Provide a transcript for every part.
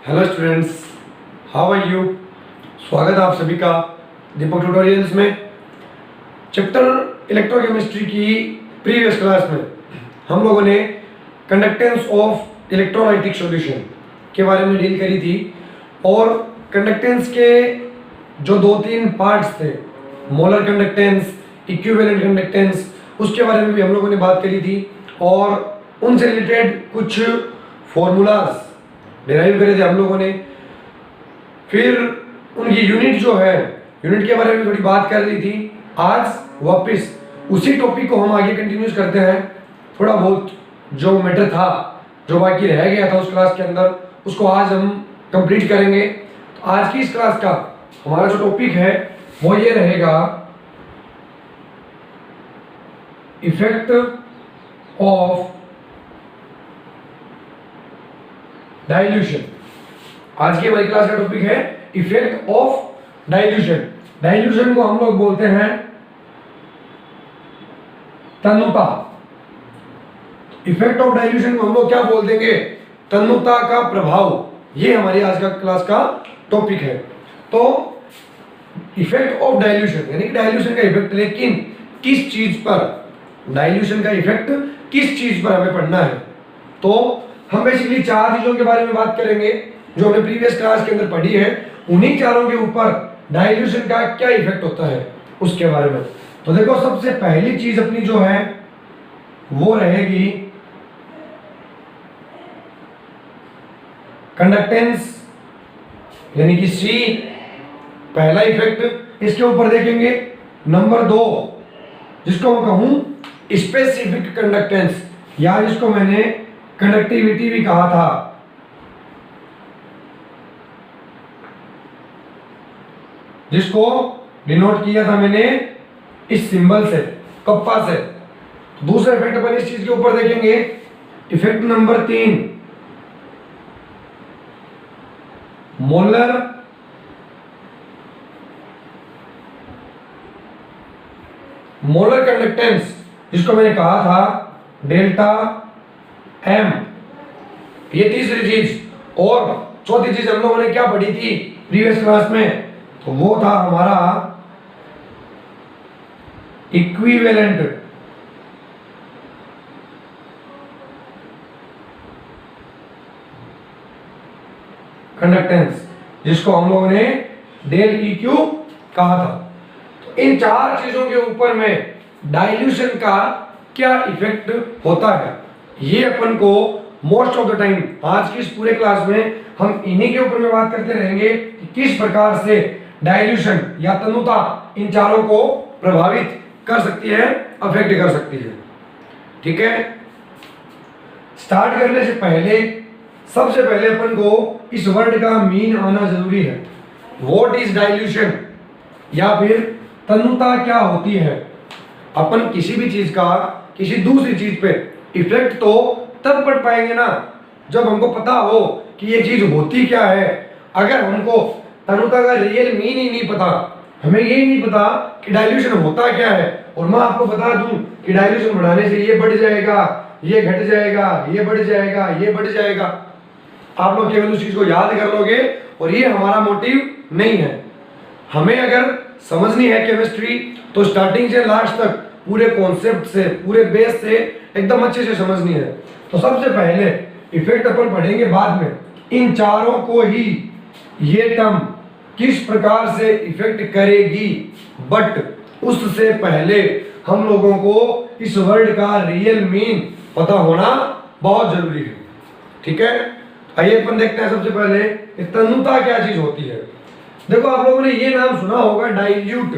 Hello students, how are you. स्वागत है आप सभी का दीपक ट्यूटोरियल्स में। चैप्टर इलेक्ट्रोकेमिस्ट्री की प्रीवियस क्लास में हम लोगों ने कंडक्टेंस ऑफ इलेक्ट्रोलाइटिक सॉल्यूशन के बारे में डील करी थी और कंडक्टेंस के जो दो तीन पार्ट्स थे, मोलर कंडक्टेंस, इक्विवेलेंट कंडक्टेंस, उसके बारे में भी हम लोगों ने बात करी थी और उनसे रिलेटेड कुछ फॉर्मूलाज डिराइव करे थे हम लोगों ने। फिर उनकी यूनिट जो है, यूनिट के बारे में थोड़ी बात कर रही थी। आज वापस उसी टॉपिक को हम आगे कंटिन्यूस करते हैं। थोड़ा बहुत जो मैटर था, जो बाकी रह गया था उस क्लास के अंदर, उसको आज हम कंप्लीट करेंगे। तो आज की इस क्लास का हमारा जो टॉपिक है वो ये रहेगा, इफेक्ट ऑफ डाइल्यूशन। आज की हमारी क्लास का टॉपिक है इफेक्ट ऑफ डाइल्यूशन। डाइल्यूशन को हम लोग बोलते हैं तन्यता। इफेक्ट ऑफ डाइल्यूशन को हम लोग क्या बोल देंगे? तन्यता का प्रभाव। ये हमारी आज का क्लास का टॉपिक है। तो इफेक्ट ऑफ डाइल्यूशन यानी कि डाइल्यूशन का इफेक्ट, लेकिन किस चीज पर? डाइल्यूशन का इफेक्ट किस चीज पर हमें पढ़ना है? तो हम बेसिकली चार चीजों के बारे में बात करेंगे जो हमने प्रीवियस क्लास के अंदर पढ़ी है। उन्हीं चारों के ऊपर डाइल्यूशन का क्या इफेक्ट होता है उसके बारे में। तो देखो, सबसे पहली चीज अपनी जो है वो रहेगी कंडक्टेंस यानी कि सी, पहला इफेक्ट इसके ऊपर देखेंगे। नंबर दो, जिसको मैं कहूं स्पेसिफिक कंडक्टेंस, या जिसको मैंने कंडक्टिविटी भी कहा था। जिसको डिनोट किया था मैंने इस सिंबल से, कप्पा से। दूसरा इफेक्ट अपन इस चीज के ऊपर देखेंगे, इफेक्ट नंबर 3, मोलर कंडक्टेंस, जिसको मैंने कहा था डेल्टा एम। ये तीसरी चीज। और चौथी चीज हम लोगों ने क्या पढ़ी थी प्रीवियस क्लास में? तो वो था हमारा इक्विवेलेंट कंडक्टेंस, जिसको हम लोगों ने डेल ई क्यू कहा था। तो इन चार चीजों के ऊपर में डाइल्यूशन का क्या इफेक्ट होता है, ये अपन को मोस्ट ऑफ द टाइम आज की इस पूरे क्लास में हम इन्हीं के ऊपर में बात करते रहेंगे कि किस प्रकार से डाइल्यूशन या तन्यता इन चारों को प्रभावित कर सकती है, अफेक्ट कर सकती है। ठीक है, स्टार्ट करने से पहले सबसे पहले अपन को इस वर्ड का मीन आना जरूरी है। व्हाट इज डाइल्यूशन, या फिर तन्यता क्या होती है। अपन किसी भी चीज का किसी दूसरी चीज पे इफेक्ट तो तब पढ़ पाएंगे ना जब हमको पता हो कि ये चीज होती क्या है। अगर हमको तन्यता का रियल मीन ही नहीं पता, हमें ये नहीं पता कि डाइल्यूशन होता क्या है, और मैं आपको बता दूं कि डाइल्यूशन बढ़ाने से ये बढ़ जाएगा, ये घट जाएगा, ये बढ़ जाएगा, ये बढ़ जाएगा, आप लोग केवल उस चीज को याद कर लोगे और ये हमारा मोटिव नहीं है। हमें अगर समझनी है केमिस्ट्री तो स्टार्टिंग से लास्ट तक पूरे कॉन्सेप्ट से, पूरे बेस से एकदम अच्छे से समझनी है। तो सबसे पहले इफेक्ट अपन पढ़ेंगे बाद में। इन चारों को ही ये टर्म किस प्रकार से इफेक्ट करेगी, बट उससे पहले हम लोगों को इस वर्ड का रियल मीन पता होना बहुत जरूरी है। ठीक है, आइए अपन देखते हैं सबसे पहले तन्यता क्या चीज होती है। देखो, आप लोगों ने ये नाम सुना होगा डाइल्यूट।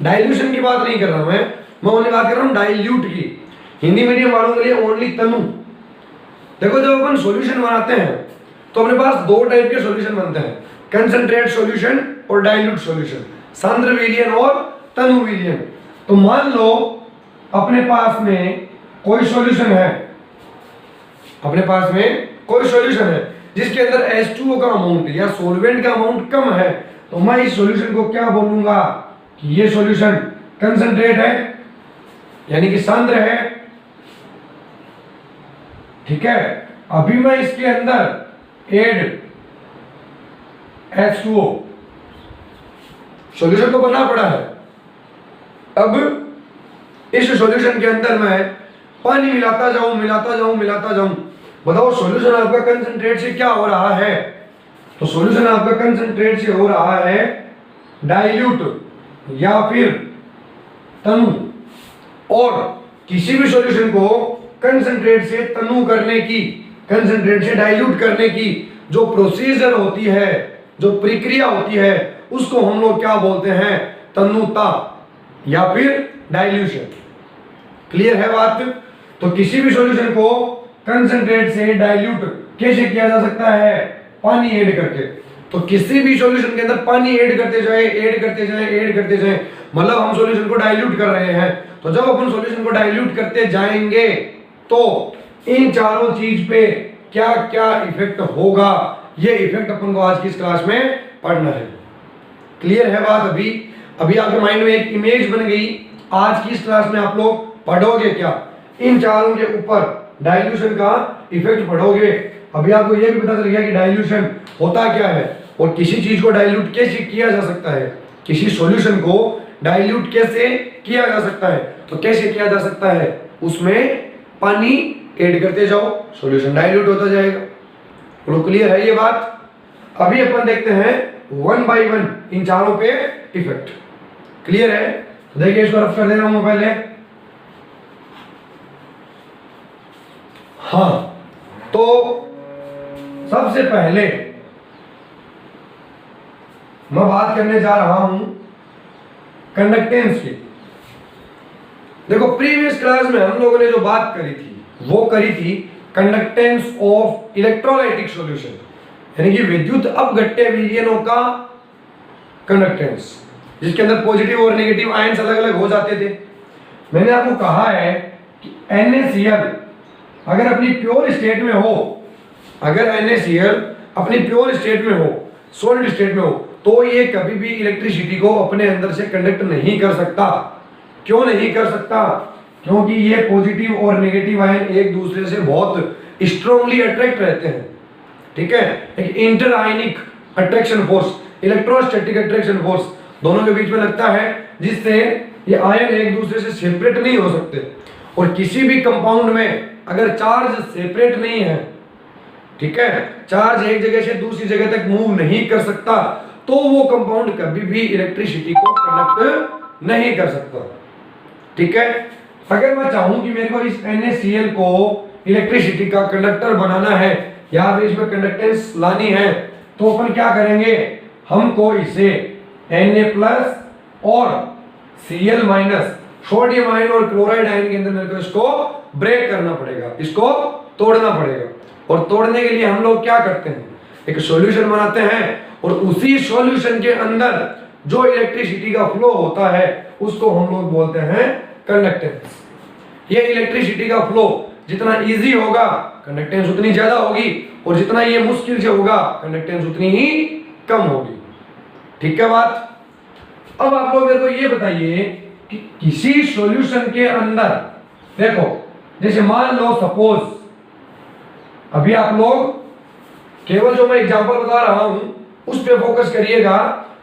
डाइल्यूशन की बात नहीं कर रहा मैं ओनली बात कर रहा हूँ डाइल्यूट की। हिंदी मीडियम वालों के लिए ओनली तनु। देखो, जब अपन सॉल्यूशन बनाते हैं तो अपने पास दो टाइप के सॉल्यूशन बनते हैं, कंसंट्रेट सॉल्यूशन और डाइल्यूट सॉल्यूशन, सांद्र विलयन और तनु विलयन। तो मान लो अपने पास में कोई सॉल्यूशन है, अपने पास में कोई सॉल्यूशन है जिसके अंदर H2O का अमाउंट या सॉल्वेंट का अमाउंट कम है, तो मैं इस सॉल्यूशन को क्या बोलूंगा कि ये सॉल्यूशन कंसंट्रेट है, यानी कि सांद्र है। ठीक है, अभी मैं इसके अंदर ऐड H2O। सॉल्यूशन तो बना पड़ा है। अब इस सॉल्यूशन के अंदर मैं पानी मिलाता जाऊं मिलाता जाऊं मिलाता जाऊं, बताओ सॉल्यूशन आपका कंसंट्रेट से क्या हो रहा है? तो सॉल्यूशन आपका कंसंट्रेट से हो रहा है डाइल्यूट या फिर तनु। और किसी भी सॉल्यूशन को कंसंट्रेट से तनु करने की, कंसंट्रेट से डाइल्यूट करने की जो प्रोसीजर होती है, जो प्रक्रिया होती है, उसको हम लोग क्या बोलते हैं? तनुता या फिर डाइल्यूशन। क्लियर है बात? तो किसी भी सॉल्यूशन को कंसंट्रेट से डाइल्यूट कैसे किया जा सकता है? पानी ऐड करके। तो किसी भी सॉल्यूशन के अंदर पानी ऐड करते जाए, ऐड करते जाए, ऐड करते जाए, मतलब हम सॉल्यूशन को डाइल्यूट कर रहे हैं। तो जब अपन सॉल्यूशन को डाइल्यूट करते जाएंगे तो इन चारों चीज पे क्या क्या इफेक्ट होगा, ये इफेक्ट अपन को आज की इस क्लास में पढ़ना है। क्लियर है बात? अभी आपके माइंड में एक इमेज बन गई। आज की इस क्लास में आप लोग पढ़ोगे क्या? इन चारों के ऊपर डाइल्यूशन का इफेक्ट पढ़ोगे। अभी आपको यह भी पता चल गया कि डाइल्यूशन होता क्या है और किसी चीज को डाइल्यूट कैसे किया जा सकता है, किसी सॉल्यूशन को डाइल्यूट कैसे किया जा सकता है। तो कैसे किया जा सकता है? उसमें पानी ऐड करते जाओ, सॉल्यूशन डाइल्यूट होता जाएगा। तो क्लियर है ये बात? अभी अपन देखते हैं वन बाय वन इन चारों पे इफेक्ट। क्लियर है? तो देखिए इसको रफ कर दे रहा हूं पहले। हाँ, तो सबसे पहले मैं बात करने जा रहा हूं कंडक्टेंस की। देखो प्रीवियस क्लास में हम लोगों ने जो बात करी थी वो करी थी कंडक्टेंस ऑफ इलेक्ट्रोलाइटिक सॉल्यूशन, यानी कि विद्युत अपघट्य विलयनों का कंडक्टेंस, जिसके अंदर पॉजिटिव और नेगेटिव आयंस अलग अलग हो जाते थे। मैंने आपको कहा है कि NaCl अगर अपनी प्योर स्टेट में हो, अगर NaCl अपनी प्योर स्टेट में हो, सॉलिड स्टेट में हो, तो ये कभी भी इलेक्ट्रिसिटी को अपने अंदर से कंडक्ट नहीं कर सकता। क्यों नहीं कर सकता? क्योंकि ये पॉजिटिव और नेगेटिव आयन एक दूसरे से बहुत स्ट्रांगली अट्रैक्ट रहते हैं। ठीक है? एक inter ionic attraction force, electrostatic attraction force दोनों के बीच में लगता है, जिससे ये आयन एक दूसरे से सेपरेट नहीं हो सकते। और किसी भी कंपाउंड में अगर चार्ज सेपरेट नहीं है, ठीक है, चार्ज एक जगह से दूसरी जगह तक मूव नहीं कर सकता, तो वो कंपाउंड कभी भी इलेक्ट्रिसिटी को कंडक्ट नहीं कर सकता। ठीक है? अगर मैं चाहूं कि मेरे को इस NaCl को इलेक्ट्रिसिटी का कंडक्टर बनाना है या फिर इसमें कंडक्टेंस लानी है, तो अपन क्या करेंगे? हमको इसे Na+ और Cl- सोडियम आयन और क्लोराइड आयन के अंदर मेरे को इसको ब्रेक करना पड़ेगा, इसको तोड़ना पड़ेगा। और तोड़ने के लिए हम लोग क्या करते हैं? एक सॉल्यूशन बनाते हैं और उसी सॉल्यूशन के अंदर जो इलेक्ट्रिसिटी का फ्लो होता है उसको हम लोग बोलते हैं कंडक्टेंस। ये इलेक्ट्रिसिटी का फ्लो जितना इजी होगा कंडक्टेंस उतनी ज्यादा होगी, और जितना ये मुश्किल से होगा कंडक्टेंस उतनी ही कम होगी। ठीक है बात? अब आप लोग मेरे को ये बताइए कि किसी सॉल्यूशन के अंदर, देखो जैसे मान लो सपोज, अभी आप लोग केवल जो मैं एग्जांपल बता रहा हूं उस पे फोकस करिएगा।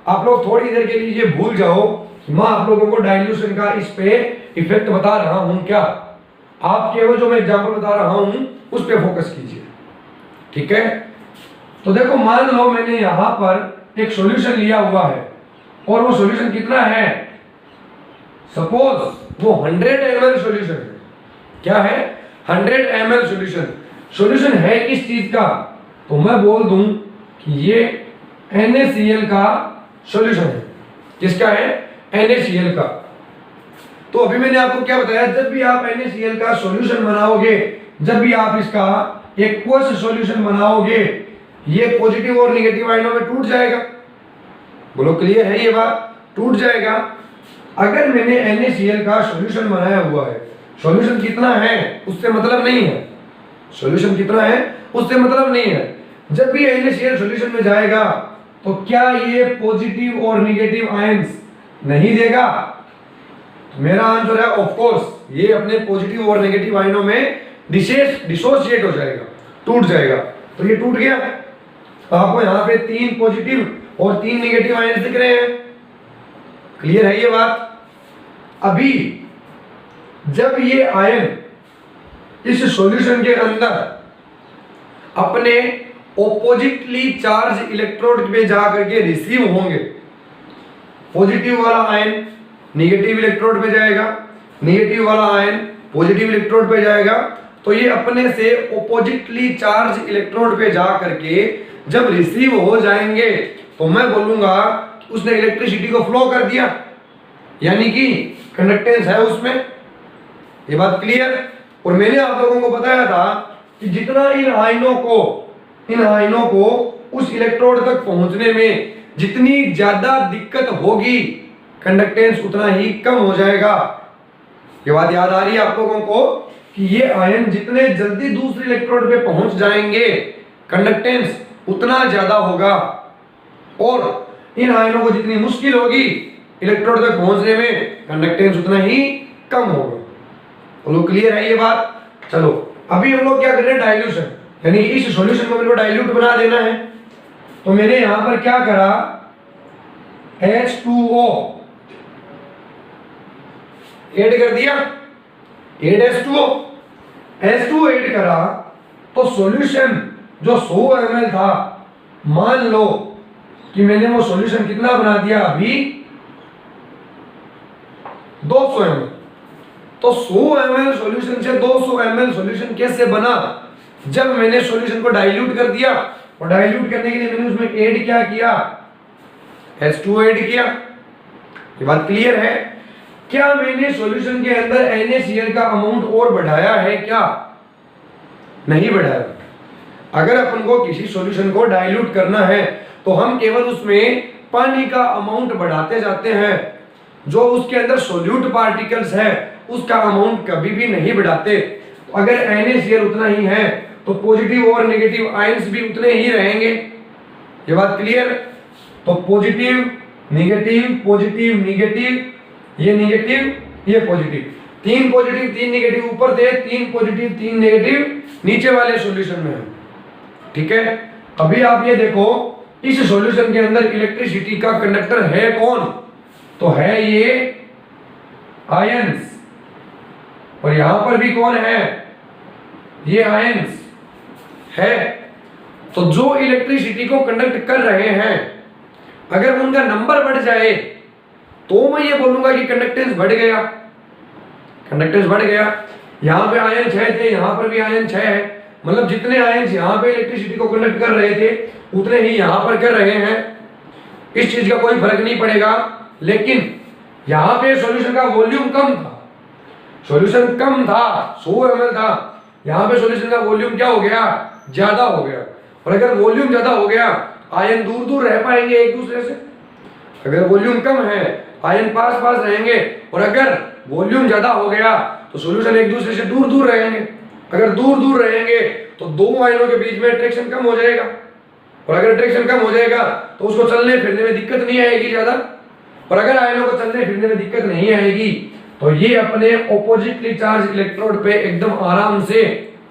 आप लोग थोड़ी देर के लिए ये भूल जाओ कि मैं आप लोगों को डाइल्यूशन का इस पे इफेक्ट बता रहा हूं क्या। आप केवल जो मैं एग्जांपल बता रहा हूं उस पे फोकस कीजिए। ठीक है? तो देखो मान लो मैंने यहां पर एक सॉल्यूशन लिया हुआ है और वो सॉल्यूशन कितना है? सपोज वो 100 ml सॉल्यूशन है। क्या है? 100 ml सॉल्यूशन। सॉल्यूशन है किस चीज का? तो मैं बोल दूं कि ये NaCl का सॉल्यूशन है। किसका है? NaCl का। तो अभी मैंने आपको क्या बताया, जब भी आप NaCl का सॉल्यूशन बनाओगे, जब भी आप इसका एक्वस सॉल्यूशन बनाओगे, ये पॉजिटिव और नेगेटिव आयनों में टूट जाएगा। बोलो क्लियर है ये बात? टूट जाएगा। अगर मैंने NaCl का सॉल्यूशन बनाया हुआ है, सॉल्यूशन कितना है उससे मतलब नहीं है, सॉल्यूशन कितना है उससे मतलब नहीं है। जब भी NaCl सॉल्यूशन में जाएगा तो क्या ये पॉजिटिव और नेगेटिव आयंस नहीं देगा? मेरा आंसर है ऑफ कोर्स, ये अपने पॉजिटिव और नेगेटिव आयनों में डिसोसिएट हो जाएगा, टूट जाएगा। तो ये टूट गया। तो आपको यहाँ पे 3 पॉजिटिव और 3 नेगेटिव आयन दिख रहे हैं। क्लियर है ये बात? अभी जब ये आयन इस सॉल्यूशन के अंदर अपने ऑपोजिटली चार्ज इलेक्ट्रोड पे जा करके रिसीव होंगे, पॉजिटिव वाला आयन नेगेटिव इलेक्ट्रोड पे जाएगा, नेगेटिव वाला आयन पॉजिटिव इलेक्ट्रोड पे जाएगा, तो ये अपने से ऑपोजिटली चार्ज इलेक्ट्रोड पे जा करके जब रिसीव हो जाएंगे तो मैं बोलूंगा कि उसने इलेक्ट्रिसिटी को फ्लो कर दिया, यानी कि कंडक्टेंस है उसमें। ये बात क्लियर? और मैंने आप लोगों को बताया था कि जितना इन आयनों को उस इलेक्ट्रोड तक पहुंचने में जितनी ज्यादा दिक्कत होगी, कंडक्टेंस उतना ही कम हो जाएगा। ये बात याद आ रही है आप लोगों को कि ये आयन जितने जल्दी दूसरे इलेक्ट्रोड पे पहुंच जाएंगे, कंडक्टेंस उतना ज्यादा होगा, और इन आयनों को जितनी मुश्किल होगी इलेक्ट्रोड तक पहुंचने में, कंडक्टेंस उतना ही कम होगा। तो क्लियर है ये बात? चलो अभी हम लोग क्या कर रहे हैं, डाइल्यूशन, यानी इस सॉल्यूशन को मेरे को डाइल्यूट बना देना है। तो मैंने यहां पर क्या करा, H2O ऐड कर दिया, 8H2O H2O ऐड करा तो सॉल्यूशन जो 100 ml था, मान लो कि मैंने वो सॉल्यूशन कितना बना दिया अभी, 200 ml। तो 100 ml सॉल्यूशन से 200 ml सॉल्यूशन कैसे बना? जब मैंने सॉल्यूशन को डाइल्यूट कर दिया, और डाइल्यूट करने के लिए मैंने उसमें ऐड क्या किया, H2O ऐड किया। ये बात क्लियर है? क्या मैंने सॉल्यूशन के अंदर NaCl का अमाउंट और बढ़ाया है क्या? नहीं बढ़ाया। अगर अपन को किसी सॉल्यूशन को डाइल्यूट करना है तो हम केवल उसमें पानी का अमाउंट बढ़ाते जाते हैं, जो उसके अंदर सोल्यूट पार्टिकल्स है उसका अमाउंट कभी भी नहीं बढ़ाते। तो अगर NaCl उतना ही है तो पॉजिटिव और नेगेटिव आयंस भी उतने ही रहेंगे। ये बात क्लियर? तो पॉजिटिव नेगेटिव पॉजिटिव नेगेटिव, ये नेगेटिव ये पॉजिटिव, 3 पॉजिटिव 3 नेगेटिव ऊपर थे, 3 पॉजिटिव 3 नेगेटिव नीचे वाले सॉल्यूशन में है। ठीक है? अभी आप ये देखो, इस सॉल्यूशन के अंदर इलेक्ट्रिसिटी का कंडक्टर है कौन? तो है ये आयंस, और यहां पर भी कौन है? ये आयंस है। तो जो इलेक्ट्रिसिटी को कंडक्ट कर रहे हैं, अगर उनका नंबर बढ़ जाए तो मैं ये बोलूंगा कि कंडक्टेंस बढ़ गया, कंडक्टेंस बढ़ गया। यहां पे आयन 6 थे, यहां पर भी आयन 6 है, मतलब जितने आयन यहां पे इलेक्ट्रिसिटी को कंडक्ट कर रहे थे उतने ही यहां पर कर रहे हैं। इस चीज का कोई फर्क नहीं पड़ेगा। लेकिन यहां पे सॉल्यूशन का वॉल्यूम कम था, सॉल्यूशन कम था, 100 ml था, यहां पे सॉल्यूशन का वॉल्यूम क्या हो गया, ज्यादा हो गया। और अगर वॉल्यूम ज्यादा हो गया, आयन दूर दूर रह पाएंगे एक दूसरे से। अगर वॉल्यूम कम है, आयन पास पास रहेंगे, और अगर वॉल्यूम ज्यादा हो गया तो सॉल्यूशन एक दूसरे से दूर दूर रहेंगे। अगर दूर दूर रहेंगे तो दो आयनों के बीच में अट्रैक्शन कम हो जाएगा, और अगर अट्रैक्शन कम हो जाएगा तो उसको चलने फिरने में दिक्कत नहीं आएगी ज्यादा। और अगर आयनों को चलने फिरने में दिक्कत नहीं आएगी तो ये अपने ऑपोजिटली चार्ज इलेक्ट्रोड पे एकदम आराम से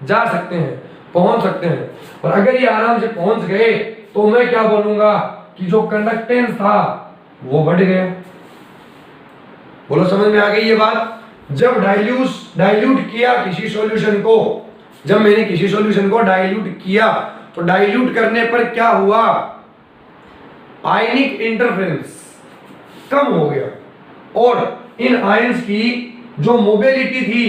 जा सकते हैं, पहुंच सकते हैं। और अगर ये आराम से पहुंच गए तो मैं क्या बोलूंगा कि जो कंडक्टेंस था वो बढ़ गया। बोलो समझ में आ गई ये बात? जब डाइल्यूट किया किसी सॉल्यूशन को, जब मैंने किसी सॉल्यूशन को डाइल्यूट किया तो डाइल्यूट करने पर क्या हुआ, आयनिक इंटरफेरेंस कम हो गया, और इन आयंस की जो मोबिलिटी थी,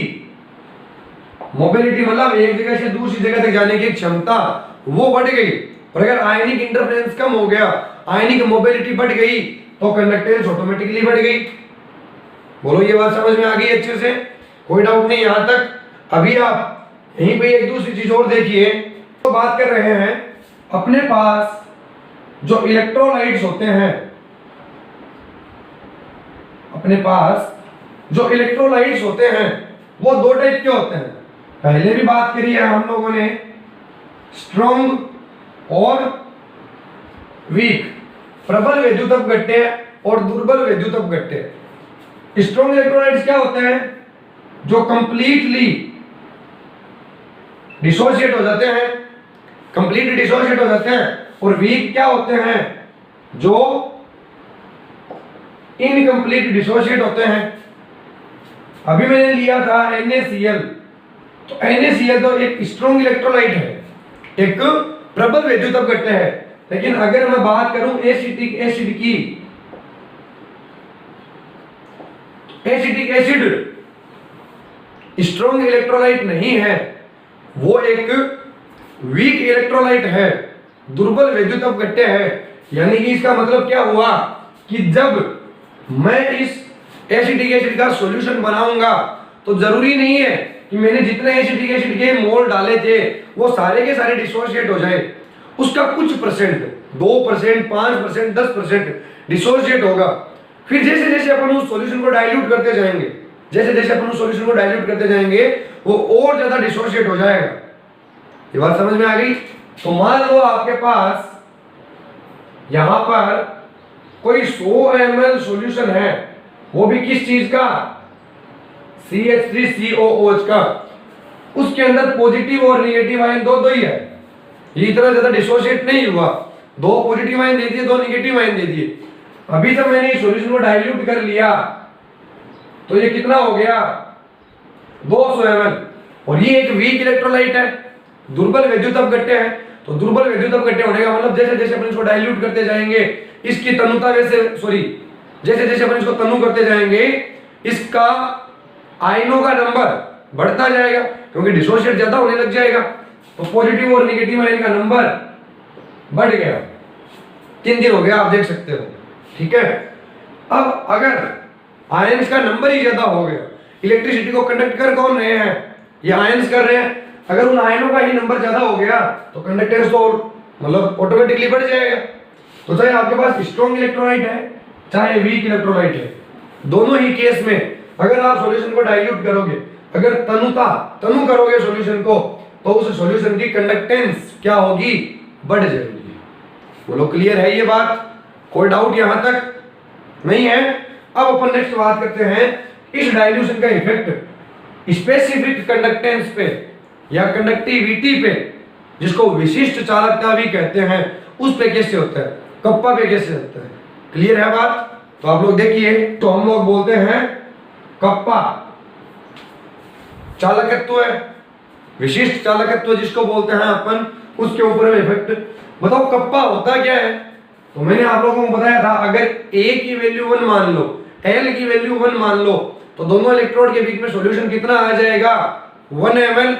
मोबिलिटी मतलब एक जगह से दूसरी जगह तक जाने की क्षमता, वो बढ़ गई। और अगर आयनिक इंटरफेरेंस कम हो गया, आयनिक मोबिलिटी बढ़ गई, तो कंडक्टेंस ऑटोमेटिकली बढ़ गई। बोलो ये बात समझ में आ गई अच्छे से? कोई डाउट नहीं यहां तक? अभी आप यहीं पे एक दूसरी चीज और देखिए, तो बात कर रहे हैं अपने पास जो इलेक्ट्रोलाइट्स होते हैं, अपने पास जो इलेक्ट्रोलाइट्स होते हैं वो दो टाइप के होते हैं। पहले भी बात करी है हम लोगों ने, स्ट्रॉन्ग और वीक, प्रबल विद्युत अपघट्य और दुर्बल विद्युत अपघट्य। स्ट्रॉन्ग इलेक्ट्रोलाइट्स क्या होते हैं? जो कंप्लीटली डिसोशिएट हो जाते हैं, कंप्लीटली डिसोशिएट हो जाते हैं, और वीक क्या होते हैं, जो इनकम्प्लीट डिसोशिएट होते हैं। अभी मैंने लिया था NaCl, तो NaCl तो एक स्ट्रॉन्ग इलेक्ट्रोलाइट है, एक प्रबल वैद्युतक घटक है। लेकिन अगर मैं बात करूं एसिटिक एसिड की, एसिटिक एसिड स्ट्रॉन्ग इलेक्ट्रोलाइट नहीं है, वो एक वीक इलेक्ट्रोलाइट है, दुर्बल वैद्युतक घटक है। यानी कि इसका मतलब क्या हुआ कि जब मैं इस एसिटिक एसिड का सॉल्यूशन बनाऊंगा तो जरूरी नहीं है कि मैंने जितने एसिटिक एसिड के मोल डाले थे वो सारे के सारे डिसोशिएट हो जाए। उसका कुछ परसेंट, 2%, 5%, 10% डिसोशिएट होगा। फिर जैसे जैसे अपन उस सॉल्यूशन को डाइल्यूट करते जाएंगे, जैसे जैसे अपन उस सॉल्यूशन को डाइल्यूट करते जाएंगे, वो और ज्यादा डिसोशिएट हो जाएगा। ये बात समझ में आ गई? तो मान लो आपके पास यहां पर कोई 100 ml सॉल्यूशन है, वो भी किस चीज का, CH3COOH का। उसके अंदर पॉजिटिव और नेगेटिव आयन दो ही है, ये इतना ज्यादा डिसोशिएट नहीं हुआ। 2 पॉजिटिव आयन दे दिए, 2 नेगेटिव आयन दे दिए। अभी जब मैंने इस सॉल्यूशन को डाइल्यूट कर लिया तो ये कितना हो गया, 200 ml। और ये एक वीक इलेक्ट्रोलाइट है, दुर्बल वैद्युतक घटक है। तो दुर्बल वैद्युतक घटक होने का मतलब जैसे जैसे अपन इसको डाइल्यूट करते जाएंगे, इसकी तनुता जैसे जैसे अपन इसको तनु करते जाएंगे, इसका आयनों का नंबर बढ़ता जाएगा, क्योंकि डिसोशिएट ज्यादा होने लग जाएगा। तो पॉजिटिव और नेगेटिव आयन का नंबर बढ़ गया। 3 दिन हो गया, आप देख सकते हो। ठीक है, अब अगर आयंस का नंबर ही ज्यादा हो गया, इलेक्ट्रिसिटी को कंडक्ट कर कौन रहे हैं, ये आयंस कर रहे हैं। अगर उन आयनों का ही नंबर ज्यादा हो गया तो कंडक्टेंस तो मतलब ऑटोमेटिकली बढ़ जाएगा। तो चाहे आपके पास स्ट्रॉन्ग इलेक्ट्रोलाइट है चाहे वीक इलेक्ट्रोलाइट है, दोनों ही केस में अगर आप सॉल्यूशन को डाइल्यूट करोगे, अगर तनु करोगे सॉल्यूशन को, तो उस सॉल्यूशन की कंडक्टेंस क्या होगी, बढ़ जाएगी। बोलो क्लियर है ये बात? कोई डाउट यहां तक नहीं है? अब अपन नेक्स्ट बात करते हैं इस डाइल्यूशन का इफेक्ट स्पेसिफिक कंडक्टेंस पे या कंडक्टिविटी पे, जिसको विशिष्ट चालकता भी कहते हैं, उस पे कैसे होता है, कप्पा पे कैसे होता है। क्लियर है बात? तो आप लोग देखिए, तो हम लोग बोलते हैं कप्पा चालकत्व है, विशिष्ट चालकत्व जिसको बोलते हैं अपन, उसके ऊपर में इफेक्ट। बताओ कप्पा होता क्या है? तो मैंने आप लोगों को बताया था, अगर A की वैल्यू 1 मान लो, L की वैल्यू 1 मान लो, तो दोनों इलेक्ट्रोड के बीच में सॉल्यूशन कितना आ जाएगा, 1 ml।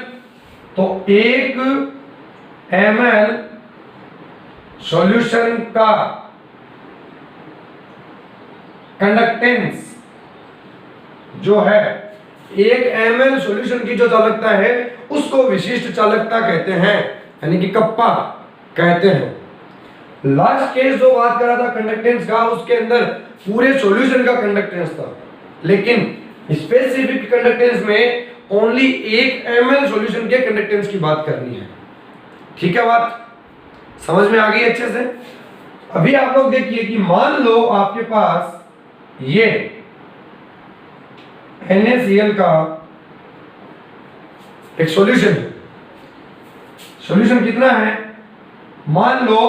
तो 1 ml सॉल्यूशन का कंडक्टेंस जो है, 1 ml सॉल्यूशन की जो चालकता है उसको विशिष्ट चालकता कहते हैं, यानी कि कप्पा कहते हैं। लास्ट केस जो बात करा था कंडक्टेंस का, उसके अंदर पूरे सॉल्यूशन का कंडक्टेंस था, लेकिन स्पेसिफिक कंडक्टेंस में ओनली 1 ml सॉल्यूशन के कंडक्टेंस की बात करनी है। ठीक है, बात समझ में आ गई अच्छे से? अभी आप लोग देखिए कि मान लो आपके पास ये NaCl का एक सॉल्यूशन है, सॉल्यूशन कितना है, मान लो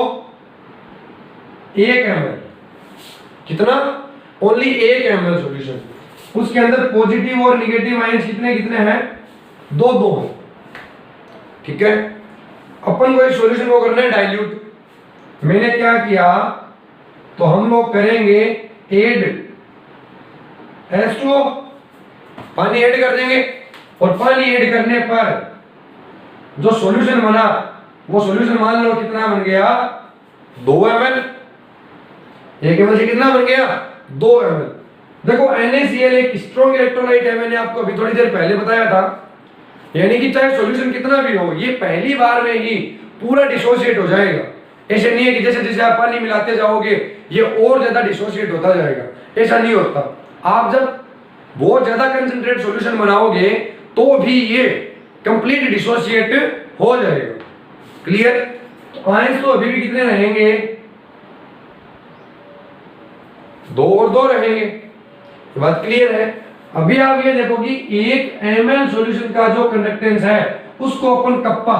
1 ml, कितना, ओनली 1 ml सॉल्यूशन। उसके अंदर पॉजिटिव और नेगेटिव आयंस कितने कितने हैं, 2 हैं। ठीक है, अपन को इस सॉल्यूशन को करना है डाइल्यूट। मैंने क्या किया, तो हम लोग करेंगे ऐड H2O, पानी ऐड कर देंगे, और पानी ऐड करने पर जो सॉल्यूशन बना, वो सॉल्यूशन मान लो कितना बन गया, 2 ml। 1 ml से कितना बन गया, 2 ml। देखो NaCl एक स्ट्रॉन्ग इलेक्ट्रोलाइट है, मैंने आपको अभी थोड़ी देर पहले बताया था। यानी कि चाहे सॉल्यूशन कितना भी हो, ये पहली बार में ही पूरा डिसोशिएट हो जाएगा। ऐसे नहीं है कि जैसे जैसे आप पानी मिलाते जाओगे ये और ज्यादा डिसोशिएट होता जाएगा, ऐसा नहीं होता। आप जब बहुत ज्यादा कंसंट्रेट सॉल्यूशन बनाओगे तो भी ये कंप्लीट डिसोशिएट हो जाएगा। क्लियर? तो आयंस तो अभी भी कितने रहेंगे, 2 और 2 रहेंगे। बात क्लियर है? अभी आप ये देखो कि 1 ml सॉल्यूशन का जो कंडक्टेंस है उसको अपन कप्पा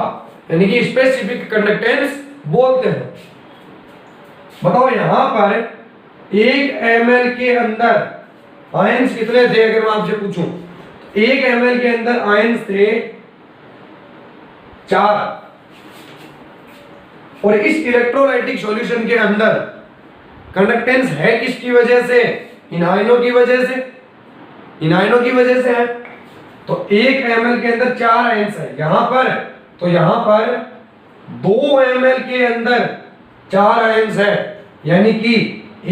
यानी कि स्पेसिफिक कंडक्टेंस बोलते हैं। बताओ यहां पर 1 ml के अंदर आयंस कितने थे? अगर मैं आपसे पूछूं 1 ml के अंदर आयंस थे 4, और इस इलेक्ट्रोलाइटिक सॉल्यूशन के अंदर कंडक्टेंस है किसकी वजह से? इन आयनों की वजह से, इन आयनों की वजह से है। तो 1 ml के अंदर 4 आयंस है यहां पर, तो यहां पर 2 ml के अंदर 4 आयंस है, यानी कि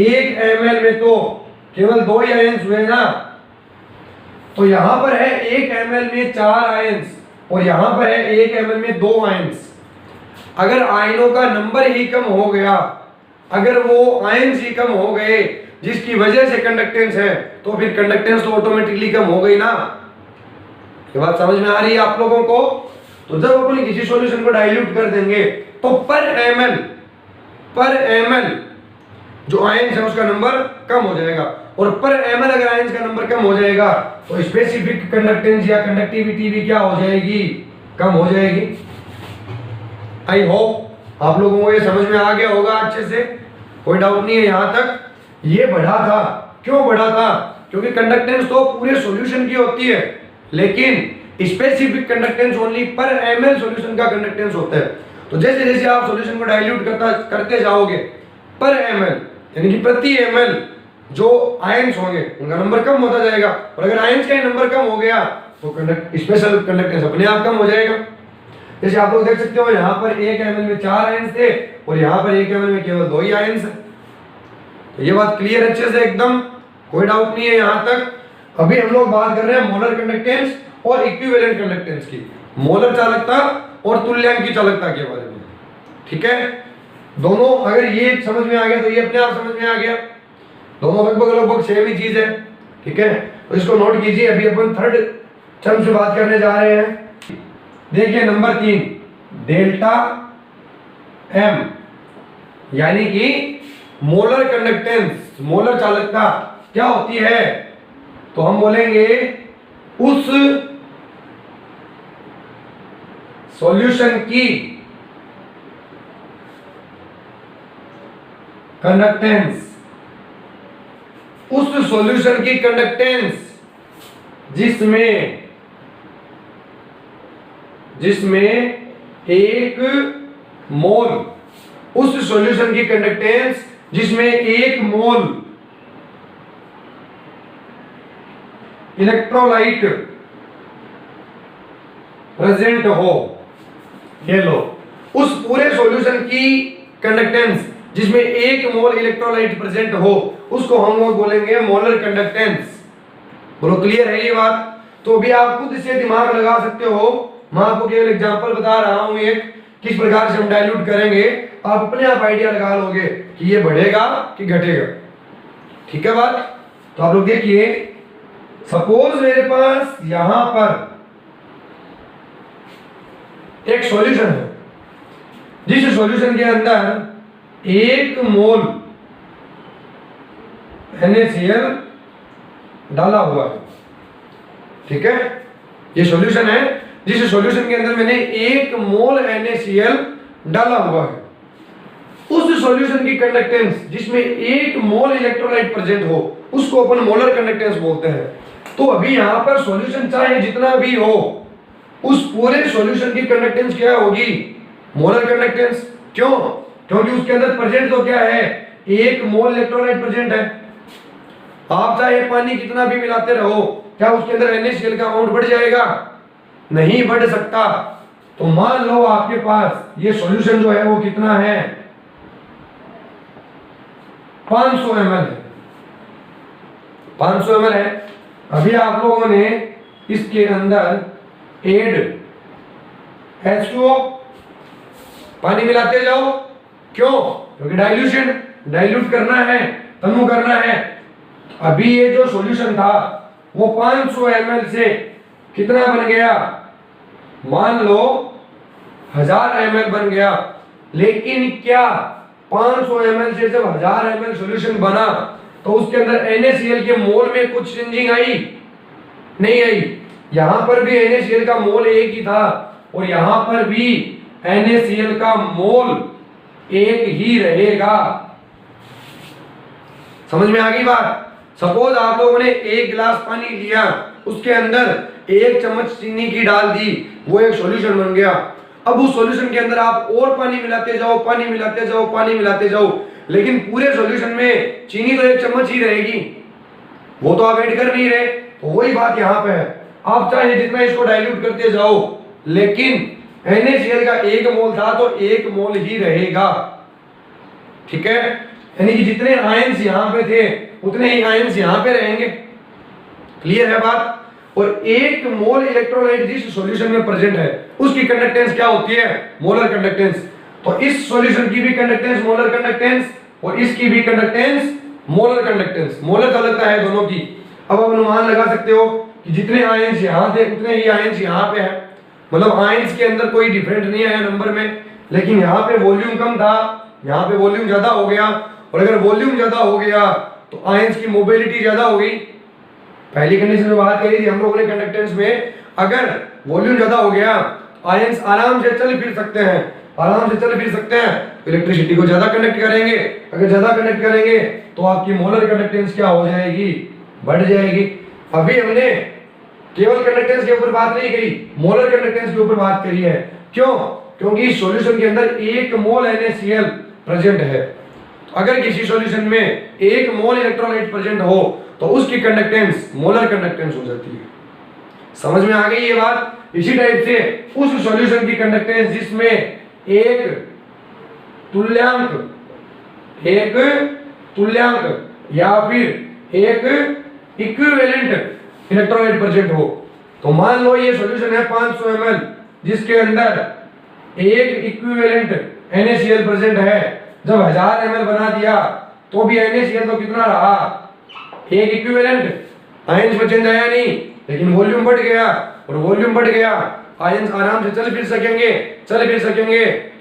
1 ml में तो केवल 2 ही आयंस हुए ना। तो यहां पर है 1 ml में 4 आयंस और यहां पर है 1 ml में 2 आयंस। अगर आयनों का नंबर ही कम हो गया, अगर वो आयंस ही कम हो गए जिसकी वजह से कंडक्टेंस है, तो फिर कंडक्टेंस तो ऑटोमेटिकली कम हो गई ना। ये बात समझ में आ रही है आप लोगों को? तो जब अपन किसी सॉल्यूशन को डाइल्यूट कर देंगे तो पर ml जो आयंस है उसका नंबर कम हो जाएगा, और पर ml अगर आयंस का नंबर कम हो जाएगा तो स्पेसिफिक कंडक्टेंस या कंडक्टिविटी भी क्या हो जाएगी? कम हो जाएगी। आई होप आप लोगों को ये समझ में आ गया होगा अच्छे से, कोई डाउट नहीं है यहां तक। ये बढ़ा था, क्यों बढ़ा था? क्योंकि कंडक्टेंस तो पूरे सॉल्यूशन की होती है, लेकिन स्पेसिफिक कंडक्टेंस ओनली पर ml सॉल्यूशन का कंडक्टेंस होता है। तो जैसे जैसे आप सॉल्यूशन को डाइल्यूट करते जाओगे पर ml यानी कि प्रति ml जो आयंस होंगे उनका नंबर कम होता जाएगा, और अगर आयंस का नंबर कम हो गया तो स्पेशल कंडक्टेंस अपने आप कम हो जाएगा। जैसे आप लोग देख सकते हो यहाँ पर 1 ml में 4 आयंस थे और यहाँ पर 1 ml में केवल 2 ही आयंस है। तो ये बात क्लियर अच्छे से एकदम, कोई डाउट नहीं है यहाँ तक। अभी हम लोग बात कर रहे हैं मोलर कंडक्टेंस और इक्विवेलेंट कंडक्टेंस की, मोलर चालकता और तुल्यांकी चालकता के बारे में। ठीक है, दोनों अगर ये समझ में आ गया तो ये अपने आप समझ में आ गया, दोनों लगभग सेम ही चीज है। ठीक है, तो इसको नोट कीजिए। अभी अपन थर्ड टर्म से बात करने जा रहे हैं। देखिए नंबर 3 डेल्टा m, यानी कि मोलर कंडक्टेंस, मोलर चालकता क्या होती है? तो हम बोलेंगे उस सॉल्यूशन की कंडक्टेंस, उस सॉल्यूशन की कंडक्टेंस जिसमें 1 मोल, उस सॉल्यूशन की कंडक्टेंस जिसमें 1 मोल इलेक्ट्रोलाइट प्रेजेंट हो। ये लो, उस पूरे सॉल्यूशन की कंडक्टेंस जिसमें 1 मोल इलेक्ट्रोलाइट प्रेजेंट हो उसको हम लोग बोलेंगे मोलर कंडक्टेंस। बोलो क्लियर है ये बात? तो अभी आप खुद इसे दिमाग लगा सकते हो, मैं आपको केवल एग्जांपल बता रहा हूं एक, किस प्रकार से हम डाइल्यूट करेंगे, आप अपने आप आइडिया लगा लोगे कि ये बढ़ेगा कि घटेगा। ठीक है बात? तो आप लोग देखिए, सपोज मेरे पास यहां पर एक सॉल्यूशन है, जिस सॉल्यूशन के अंदर 1 मोल NaCl डाला हुआ है। ठीक है, ये सॉल्यूशन है जिस सॉल्यूशन के अंदर मैंने 1 मोल NaCl डाला हुआ है। उस सॉल्यूशन की कंडक्टेंस जिसमें 1 मोल इलेक्ट्रोलाइट प्रेजेंट हो उसको अपन मोलर कंडक्टेंस बोलते हैं। तो अभी यहां पर सॉल्यूशन चाहे जितना भी हो, उस पूरे सॉल्यूशन की कंडक्टेंस क्या होगी? Molar conductance. क्यों? क्योंकि उसके अंदर प्रेजेंट तो क्या है? 1 मोल इलेक्ट्रोलाइट प्रेजेंट है। आप चाहे पानी कितना भी मिलाते रहो, क्या उसके अंदर NaCl का अमाउंट बढ़ जाएगा? नहीं बढ़ सकता। तो मान लो आपके पास ये सॉल्यूशन जो है वो कितना है? 500 ml है, 500 ml है। अभी आप लोगों ने इसके अंदर एड H2O पानी मिलाते जाओ। क्यों? क्योंकि डाइल्यूट करना है, तनु करना है। अभी ये जो सॉल्यूशन था वो 500 ml से कितना बन गया? मान लो 1000 ml बन गया। लेकिन क्या 500 ml से जब 1000 ml सॉल्यूशन बना तो उसके अंदर NaCl के मोल में कुछ चेंजिंग आई? नहीं आई। यहां पर भी NaCl का मोल एक ही था और यहां पर भी NaCl का मोल एक ही रहेगा। समझ में आ गई बात। सपोज आप लोगों ने एक गिलास पानी लिया, उसके अंदर 1 चम्मच चीनी की डाल दी, वो एक सॉल्यूशन बन गया। अब उस सॉल्यूशन के अंदर आप और पानी मिलाते जाओ, पानी मिलाते जाओ, पानी मिलाते जाओ, लेकिन पूरे सॉल्यूशन में चीनी तो 1 चम्मच ही रहेगी, वो तो आप ऐड कर नहीं रहे। तो वही बात यहाँ पे है, आप चाहे जितना इसको डाइल्यूट करते जाओ, लेकिन NaCl का 1 मोल था तो 1 मोल ही रहेगा, ठीक है। यानी कि जितने आयंस यहाँ पे थे उतने ही आयंस यहाँ पे रहेंगे। क्लियर है बात। और 1 मोल इलेक्ट्रोलाइट जिस सॉल्यूशन में प्रेजेंट है उसकी कंडक्टेंस क्या होती है, मोलर कंडक्टेंस। तो इस सॉल्यूशन की भी कंडक्टेंस मोलर कंडक्टेंस और इसकी भी कंडक्टेंस मोलर कंडक्टेंस। मोलर का लगता है दोनों की। अब आप अनुमान लगा सकते हो कि जितने आयंस यहाँ थे उतने ही आयंस यहाँ पे है, मतलब आयंस के अंदर कोई डिफरेंट नहीं आया नंबर में, लेकिन यहाँ पे वॉल्यूम कम था, यहाँ पे वॉल्यूम ज्यादा हो गया। और अगर वॉल्यूम ज्यादा हो गया तो आयंस की मोबिलिटी ज्यादा हो गई। पहली कंडीशन में बात करी थी हम लोगों ने कंडक्टेंस में, अगर वॉल्यूम ज्यादा हो गया आयंस आराम से चल फिर सकते हैं, आराम से चल फिर सकते हैं, इलेक्ट्रिसिटी को ज्यादा कंडक्ट करेंगे। अगर ज्यादा कंडक्ट करेंगे तो आपकी मोलर कंडक्टेंस क्या हो जाएगी, बढ़ जाएगी। अभी हमने केवल कंडक्टेंस के ऊपर बात नहीं करी, मोलर कंडक्टेंस के ऊपर बात करी है। क्यों? क्योंकि इस सॉल्यूशन के अंदर 1 मोल NaCl प्रेजेंट है। अगर किसी सॉल्यूशन में 1 मोल इलेक्ट्रोलाइट प्रेजेंट हो तो उसकी कंडक्टेंस मोलर कंडक्टेंस हो जाती है। समझ में आ गई ये बात। इसी टाइप से उस सॉल्यूशन की कंडक्टेंस जिसमें एक तुल्यांक या फिर एक इक्विवेलेंट इलेक्ट्रोलाइट प्रेजेंट हो, तो मान लो ये सॉल्यूशन है 500 ml जिसके अंदर एक इक्विवेलेंट NaCl प्रेजेंट है। जब 1000 ml बना दिया तो भी NaCl तो कितना रहा, एक इक्विवेलेंट। आयंस में चेंज आया नहीं, लेकिन वॉल्यूम बढ़ गया, और वॉल्यूम बढ़ गया आयंस आराम से चल फिर सकेंगे,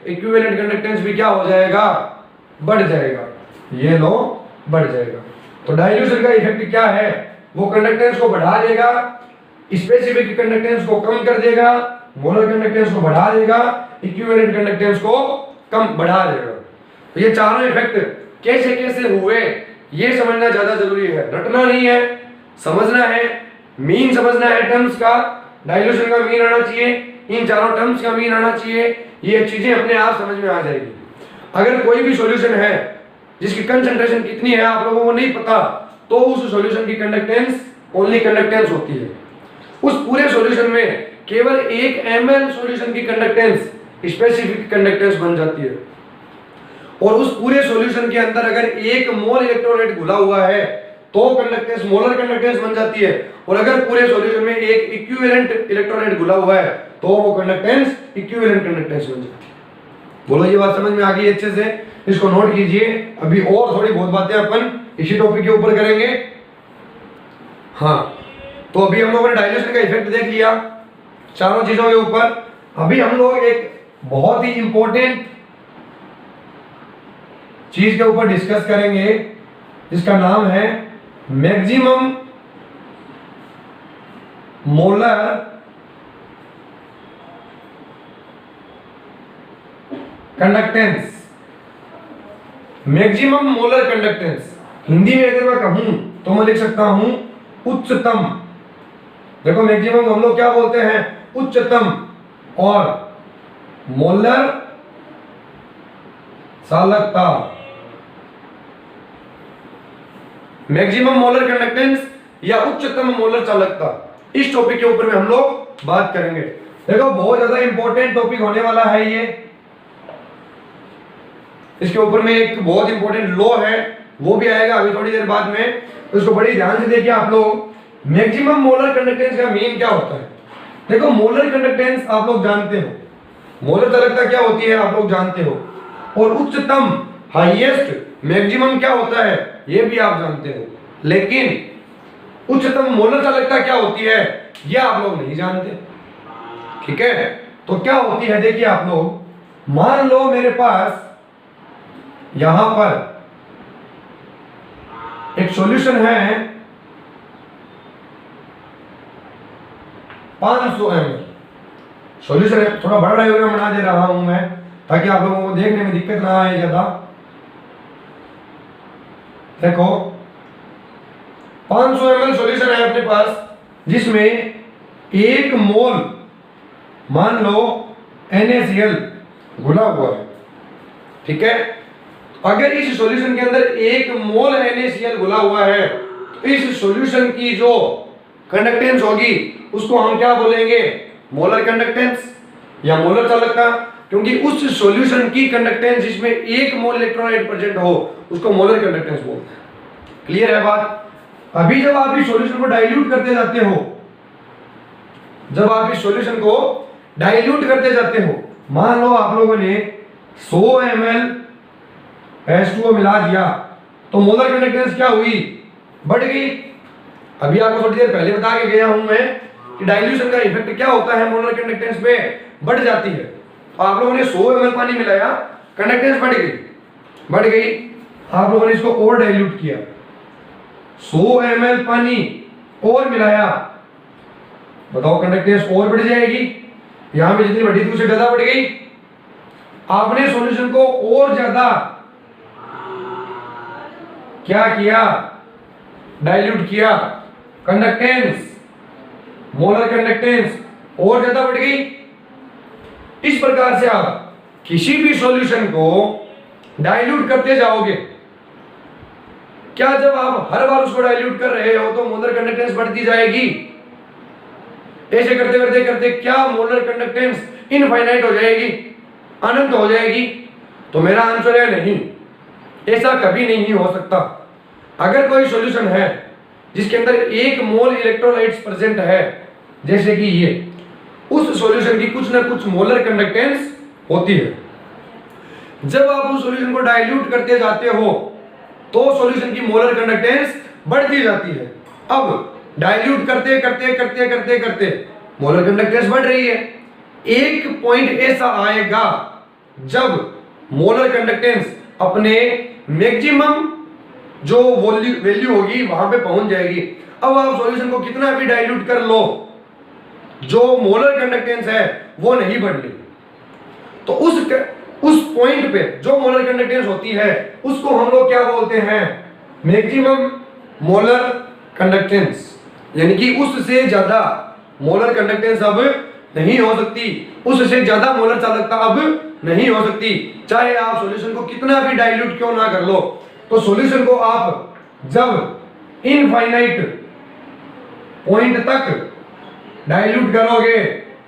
इक्विवेलेंट कंडक्टेंस भी क्या हो जाएगा, बढ़ जाएगा। ये लो बढ़ जाएगा। तो डाइल्यूशन का इफेक्ट क्या है, वो कंडक्टेंस को बढ़ा देगा, स्पेसिफिक कंडक्टेंस को कम कर देगा, मोलर कंडक्टेंस को बढ़ा देगा, इक्विवेलेंट कंडक्टेंस को कम बढ़ा देगा। तो ये चारों इफेक्ट कैसे कैसे हुए ये समझना ज्यादा जरूरी है, रटना नहीं है, समझना है, मीन समझना है टर्म्स का। डाइल्यूशन का मीन आना चाहिए, इन चारों टर्म्स का मीन आना चाहिए, ये चीजें अपने आप समझ में आ जाएगी। अगर कोई भी सॉल्यूशन है जिसकी कंसंट्रेशन कितनी है आप लोगों को नहीं पता, तो उस सॉल्यूशन की कंडक्टेंस ओनली कंडक्टेंस होती है। उस पूरे सॉल्यूशन में केवल 1 ml सॉल्यूशन की कंडक्टेंस स्पेसिफिक कंडक्टेंस बन जाती है। और उस पूरे सॉल्यूशन के अंदर अगर 1 मोल इलेक्ट्रोलाइट घुला हुआ है तो कंडक्टेंस मोलर कंडक्टेंस बन जाती है। और अगर पूरे सॉल्यूशन में एक इक्विवेलेंट इलेक्ट्रोलाइट घुला हुआ है तो वो कंडक्टेंस इक्विवेलेंट कंडक्टेंस बन जाती है। बोलो ये बात समझ में आ गई अच्छे से, इसको नोट कीजिए। अभी और थोड़ी बहुत बातें अपन इसी टॉपिक के ऊपर करेंगे। हाँ, तो अभी हम लोगों ने डाइल्यूशन का इफेक्ट देख लिया चारों चीजों के ऊपर। अभी हम लोग एक बहुत ही इंपॉर्टेंट चीज के ऊपर डिस्कस करेंगे जिसका नाम है maximum molar conductance. Maximum molar conductance Hindi में अगर मैं कहूं तो मैं लिख सकता हूं उच्चतम। देखो मैक्सिमम हम लोग क्या बोलते हैं, उच्चतम, और मोलर चालकता। मैक्सिमम मोलर कंडक्टेंस या उच्चतम मोलर चालकता, इस टॉपिक के ऊपर में हम लोग बात करेंगे। देखो बहुत ज्यादा इंपॉर्टेंट टॉपिक होने वाला है ये। इसके ऊपर में एक बहुत इंपॉर्टेंट लॉ है, वो भी आएगा अभी थोड़ी देर बाद में, तो इसको बड़ी ध्यान से देखिए आप लोग। मैक्सिमम मोलर कंडक्टेंस का मीन क्या होता है। देखो मोलर कंडक्टेंस आप लोग जानते हो, मोलर चालकता क्या होती है आप लोग जानते हो, और उच्चतम हाईएस्ट मैक्सिमम क्या होता है ये भी आप जानते हो, लेकिन उच्चतम मोलर चालकता क्या होती है ये आप लोग नहीं जानते। ठीक है, तो क्या होती है देखिए आप लोग, मान लो मेरे पास यहां पर एक सॉल्यूशन है 500 ml सॉल्यूशन है, थोड़ा बड़ा डायग्राम बना दे रहा हूं मैं ताकि आप लोगों को देखने में दिक्कत ना आए ज्यादा। देखो 500 ml सॉल्यूशन है अपने पास, जिसमें 1 मोल मान लो NaCl घुला हुआ है, ठीक है। अगर इस सॉल्यूशन के अंदर 1 मोल NaCl घुला हुआ है तो इस सॉल्यूशन की जो कंडक्टेंस होगी उसको हम क्या बोलेंगे, मोलर कंडक्टेंस या मोलर चालकता, क्योंकि उस सॉल्यूशन की कंडक्टेंस जिसमें 1 मोल इलेक्ट्रोलाइट प्रेजेंट हो उसको मोलर कंडक्टेंस बोलते हैं। क्लियर है बात। अभी जब आप इस सॉल्यूशन को डाइल्यूट करते जाते हो, जब आप इस सॉल्यूशन को डाइल्यूट करते जाते हो, मान लो आप लोगों ने 100 ml H2O मिला दिया तो मोलर कंडक्टेंस क्या हुई, बढ़ गई। अभी आपको थोड़ी देर पहले बता के गया हूं मैं कि डाइल्यूशन का इफेक्ट क्या होता है, मोलर कंडक्टेंस पे बढ़ जाती है। तो आप लोगों ने 100 ml पानी मिलाया, कंडक्टेंस बढ़ गई। आप लोगों ने इसको और डाइल्यूट किया, 100 ml पानी और मिलाया, बताओ कंडक्टेंस और बढ़ जाएगी। यहां पे जितनी बढ़ी थी उससे ज्यादा बढ़ गई। आपने सॉल्यूशन को और ज्यादा क्या किया, डाइल्यूट किया, कंडक्टेंस, मोलर कंडक्टेंस और ज्यादा बढ़ गई। इस प्रकार से आप किसी भी सॉल्यूशन को डाइल्यूट करते जाओगे, क्या जब आप हर बार उसको डाइल्यूट कर रहे हो तो मोलर कंडक्टेंस बढ़ती जाएगी? ऐसे करते करते करते क्या मोलर कंडक्टेंस इनफाइनाइट हो जाएगी, अनंत हो जाएगी? तो मेरा आंसर है नहीं, ऐसा कभी नहीं हो सकता। अगर कोई सॉल्यूशन है जिसके अंदर 1 मोल इलेक्ट्रोलाइट्स प्रेजेंट है, जैसे कि ये, उस सॉल्यूशन की कुछ ना कुछ मोलर कंडक्टेंस होती है। जब आप उस सॉल्यूशन को डाइल्यूट करते जाते हो तो सॉल्यूशन की मोलर कंडक्टेंस बढ़ती जाती है। अब डाइल्यूट करते करते करते करते करते मोलर कंडक्टेंस बढ़ रही है। एक पॉइंट ऐसा आएगा जब मोलर कंडक्टेंस अपने मैक्सिमम जो वैल्यू होगी वहां पे पहुंच जाएगी। अब आप सॉल्यूशन को कितना भी डाइल्यूट कर लो, जो मोलर कंडक्टेंस है वो नहीं बढ़नी। तो उस पॉइंट पे जो मोलर कंडक्टेंस होती है उसको हम लोग क्या बोलते हैं, मैक्सिमम मोलर कंडक्टेंस। यानी कि उससे ज्यादा मोलर कंडक्टेंस अब नहीं हो सकती, उससे ज्यादा मोलर चालकता अब नहीं हो सकती, चाहे आप सॉल्यूशन को कितना भी डाइल्यूट क्यों ना कर लो। तो सॉल्यूशन को आप जब इनफाइनाइट पॉइंट तक डाइल्यूट करोगे,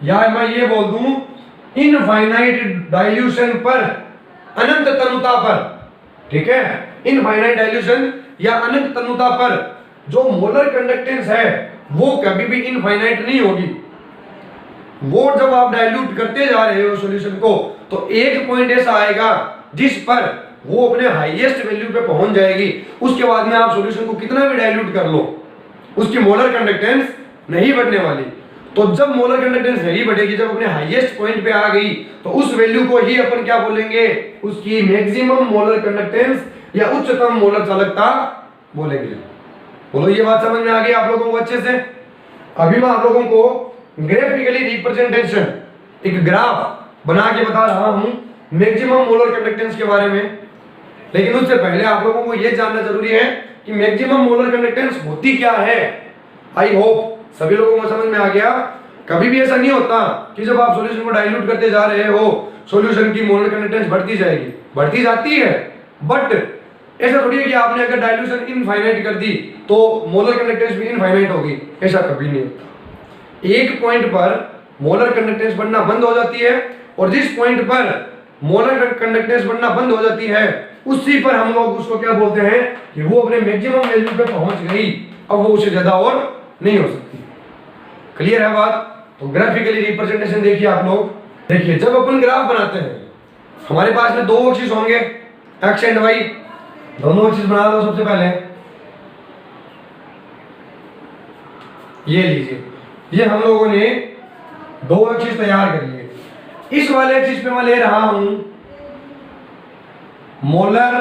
या मैं ये बोल दूं इनफाइनाइट डाइल्यूशन पर, अनंत तनुता पर, ठीक है, इनफाइनाइट डाइल्यूशन या अनंत तनुता पर जो मोलर कंडक्टेंस है वो कभी भी इनफाइनाइट नहीं होगी। वो जब आप डाइल्यूट करते जा रहे हो सॉल्यूशन को तो एक पॉइंट ऐसा आएगा जिस पर वो अपने हाईएस्ट वैल्यू पे पहुंच जाएगी। उसके बाद में आप सॉल्यूशन को कितना भी डाइल्यूट कर लो, उसकी मोलर कंडक्टेंस नहीं बढ़ने वाली। तो जब मोलर कंडक्टेंस नहीं बढ़ेगी, जब अपने हाईएस्ट पॉइंट पे आ गई, तो उस वैल्यू को ही अपन क्या बोलेंगे, उसकी मैक्सिमम मोलर कंडक्टेंस या उच्चतम मोलर चालकता बोलेंगे। बोलो ये बात समझ में आ गई आप लोगों को अच्छे से? अभी मैं आप लोगों को ग्राफिकली रिप्रेजेंटेशन, एक ग्राफ बना के बता रहा हूं मैक्सिमम मोलर कंडक्टेंस के बारे में। लेकिन उससे पहले आप लोगों को यह जानना जरूरी है कि मैक्सिमम मोलर कंडक्टेंस होती क्या है। आई होप सभी लोगों को समझ में आ गया। कभी भी ऐसा नहीं होता कि जब आप सॉल्यूशन को डाइल्यूट करते जा रहे हो सॉल्यूशन की मोलर कंडक्टेंस बढ़ती जाएगी, बढ़ती जाती है, बट ऐसा थोड़ी है कि आपने अगर डाइल्यूशन इनफाइनाइट कर दी तो मोलर कंडक्टेंस भी इनफाइनाइट होगी, ऐसा कभी नहीं होता। एक पॉइंट पर मोलर कंडक्टेंस बढ़ना बंद हो जाती है और जिस पॉइंट पर मोलर कंडक्टेंस बढ़ना बंद हो जाती है उसी पर हम लोग उसको क्या बोलते हैं कि वो अपने मैक्सिमम वैल्यू पे पहुंच गई, अब वो उससे ज्यादा और नहीं हो सकती। क्लियर है बात? तो ग्राफिकली रिप्रेजेंटेशन देखिए आप लोग। देखिए जब अपन ग्राफ बनाते हैं हमारे पास में दो एक्सिस होंगे, एक्स एंड वाई। दोनों एक्सिस बना दो। सबसे पहले ये लीजिए, ये हम लोगों ने दो एक्सिस तैयार कर लिए। इस वाले एक्सिस पे मैं ले रहा हूं मोलर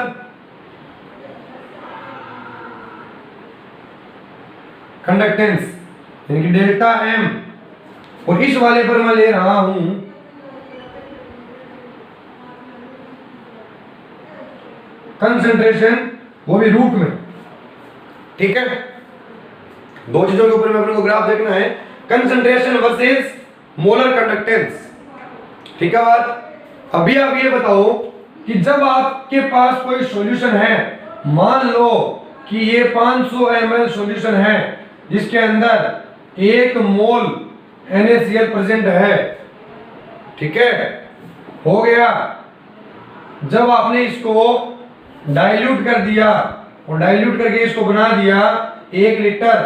कंडक्टेंस यानी कि डेल्टा एम, और इस वाले पर मैं ले रहा हूं कंसंट्रेशन, वो भी रूट में। ठीक है, दो चीजों के ऊपर में अपने को ग्राफ देखना है, कंसंट्रेशन वर्सेस मोलर कंडक्टेंस। ठीक है बात। अभी आप ये बताओ कि जब आपके पास कोई सॉल्यूशन है, मान लो कि ये 500 ml सॉल्यूशन है जिसके अंदर 1 मोल NaCl प्रेजेंट है, ठीक है, हो गया। जब आपने इसको डाइल्यूट कर दिया और डाइल्यूट करके इसको बना दिया 1 लीटर,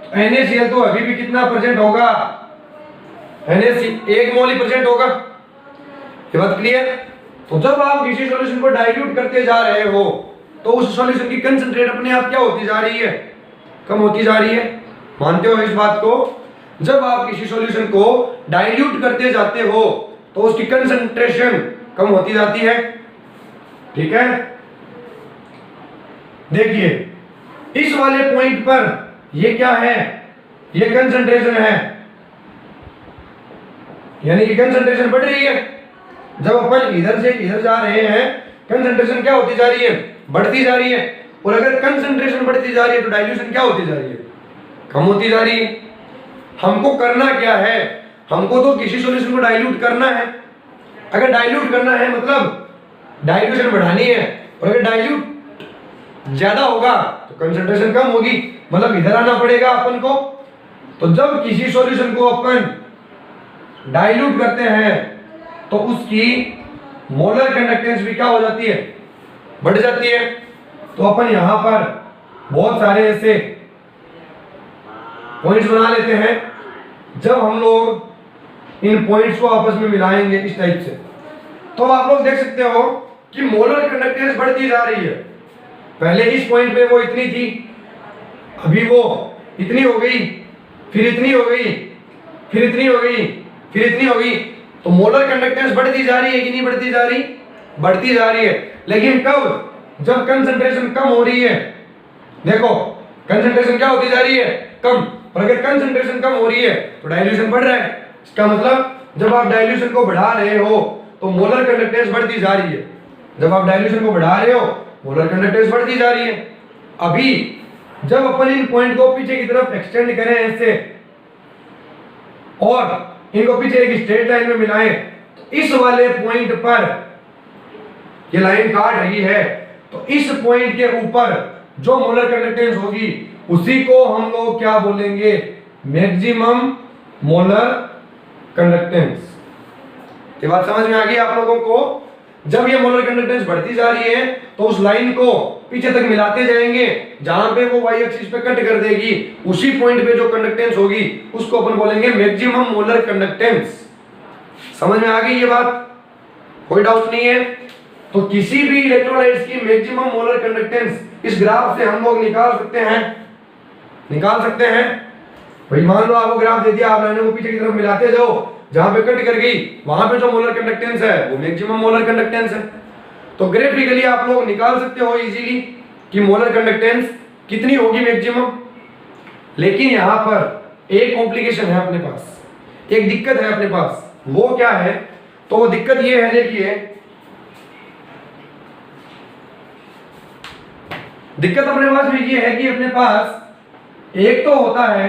तो NaCl तो अभी भी कितना प्रेजेंट होगा, NaCl 1 मोल ही प्रेजेंट होगा। ये बात क्लियर। तो जब आप किसी सॉल्यूशन को डाइल्यूट करते जा रहे हो तो उस सॉल्यूशन की कंसंट्रेट अपने आप क्या होती जा रही है, कम होती जा रही है। मानते हो इस बात को? जब आप किसी सॉल्यूशन को डाइल्यूट करते जाते हो तो उसकी कंसंट्रेशन कम होती जाती है। ठीक है, देखिए इस वाले पॉइंट पर ये क्या है, ये कंसंट्रेशन है, यानी कि कंसंट्रेशन बढ़ रही है। जब अपन इधर से इधर जा रहे हैं कंसंट्रेशन क्या होती जा रही है, बढ़ती जा रही है। और अगर कंसंट्रेशन बढ़ती जा रही है तो डाइल्यूशन क्या होती जा रही है, कम होती जा रही है। हमको करना क्या है, हमको तो किसी सॉल्यूशन को डाइल्यूट करना है। अगर डाइल्यूट करना है मतलब डाइल्यूशन बढ़ानी है, और अगर डाइल्यूट ज्यादा होगा तो कंसंट्रेशन कम होगी, मतलब इधर आना पड़ेगा अपन को। तो जब किसी सॉल्यूशन को अपन डाइल्यूट करते हैं तो उसकी मोलर कंडक्टेंस भी क्या हो जाती है, बढ़ जाती है। तो अपन यहां पर बहुत सारे ऐसे पॉइंट्स बना लेते हैं। जब हम लोग इन पॉइंट्स को आपस में मिलाएंगे इस टाइप से, तो आप लोग देख सकते हो कि मोलर कंडक्टेंस बढ़ती जा रही है। पहले इस पॉइंट पे वो इतनी थी, अभी वो इतनी हो गई, फिर इतनी हो गई, फिर इतनी हो गई, फिर इतनी हो गई। तो मोलर कंडक्टेंस बढ़ती जा रही है कि नहीं बढ़ती जा रही, बढ़ती जा रही है। लेकिन कब, जब कंसंट्रेशन कम हो रही है। देखो कंसंट्रेशन क्या होती जा रही है, कम। और अगर कंसंट्रेशन कम हो रही है तो डाइल्यूशन बढ़ रहा है। इसका मतलब जब आप डाइल्यूशन को बढ़ा रहे हो तो मोलर कंडक्टेंस बढ़ती जा रही है। जब आप डाइल्यूशन को बढ़ा रहे हो मोलर कंडक्टेंस बढ़ती जा रही है। अभी जब अपन इन पॉइंट को पीछे की तरफ एक्सटेंड करें ऐसे और इनको पीछे एक स्ट्रेट लाइन में मिलाएं, तो इस वाले पॉइंट पर ये लाइन काट रही है, तो इस पॉइंट के ऊपर जो मोलर कंडक्टेंस होगी उसी को हम लोग क्या बोलेंगे, मैक्सिमम मोलर कंडक्टेंस। ये बात समझ में आ गई आप लोगों को? जब ये मोलर कंडक्टेंस बढ़ती जा रही है तो उस लाइन को पीछे तक मिलाते जाएंगे, जहां पे वो वाई एक्सिस पे कट कर देगी उसी पॉइंट पे जो कंडक्टेंस होगी उसको अपन बोलेंगे मैक्सिमम मोलर कंडक्टेंस। समझ में आ गई ये बात? कोई डाउट नहीं है? तो किसी भी इलेक्ट्रोलाइट्स की मैक्सिमम मोलर कंडक्टेंस इस ग्राफ से हम लोग निकाल सकते हैं, निकाल सकते हैं। भाई मान लो आपको ग्राफ दे दिया, आप लाइनों को पीछे की तरफ मिलाते जाओ, जहां पे कट कर गई वहां पे जो मोलर कंडक्टेंस है वो मैक्सिमम मोलर कंडक्टेंस है। तो ग्राफिकली आप लोग निकाल सकते हो इजीली कि मोलर कंडक्टेंस कितनी होगी मैक्सिमम। लेकिन यहां पर एक कॉम्प्लिकेशन है अपने पास, एक दिक्कत है अपने पास। वो क्या है? तो वो दिक्कत ये है, देखिए दिक्कत अपने पास में ये है कि अपने पास एक तो होता है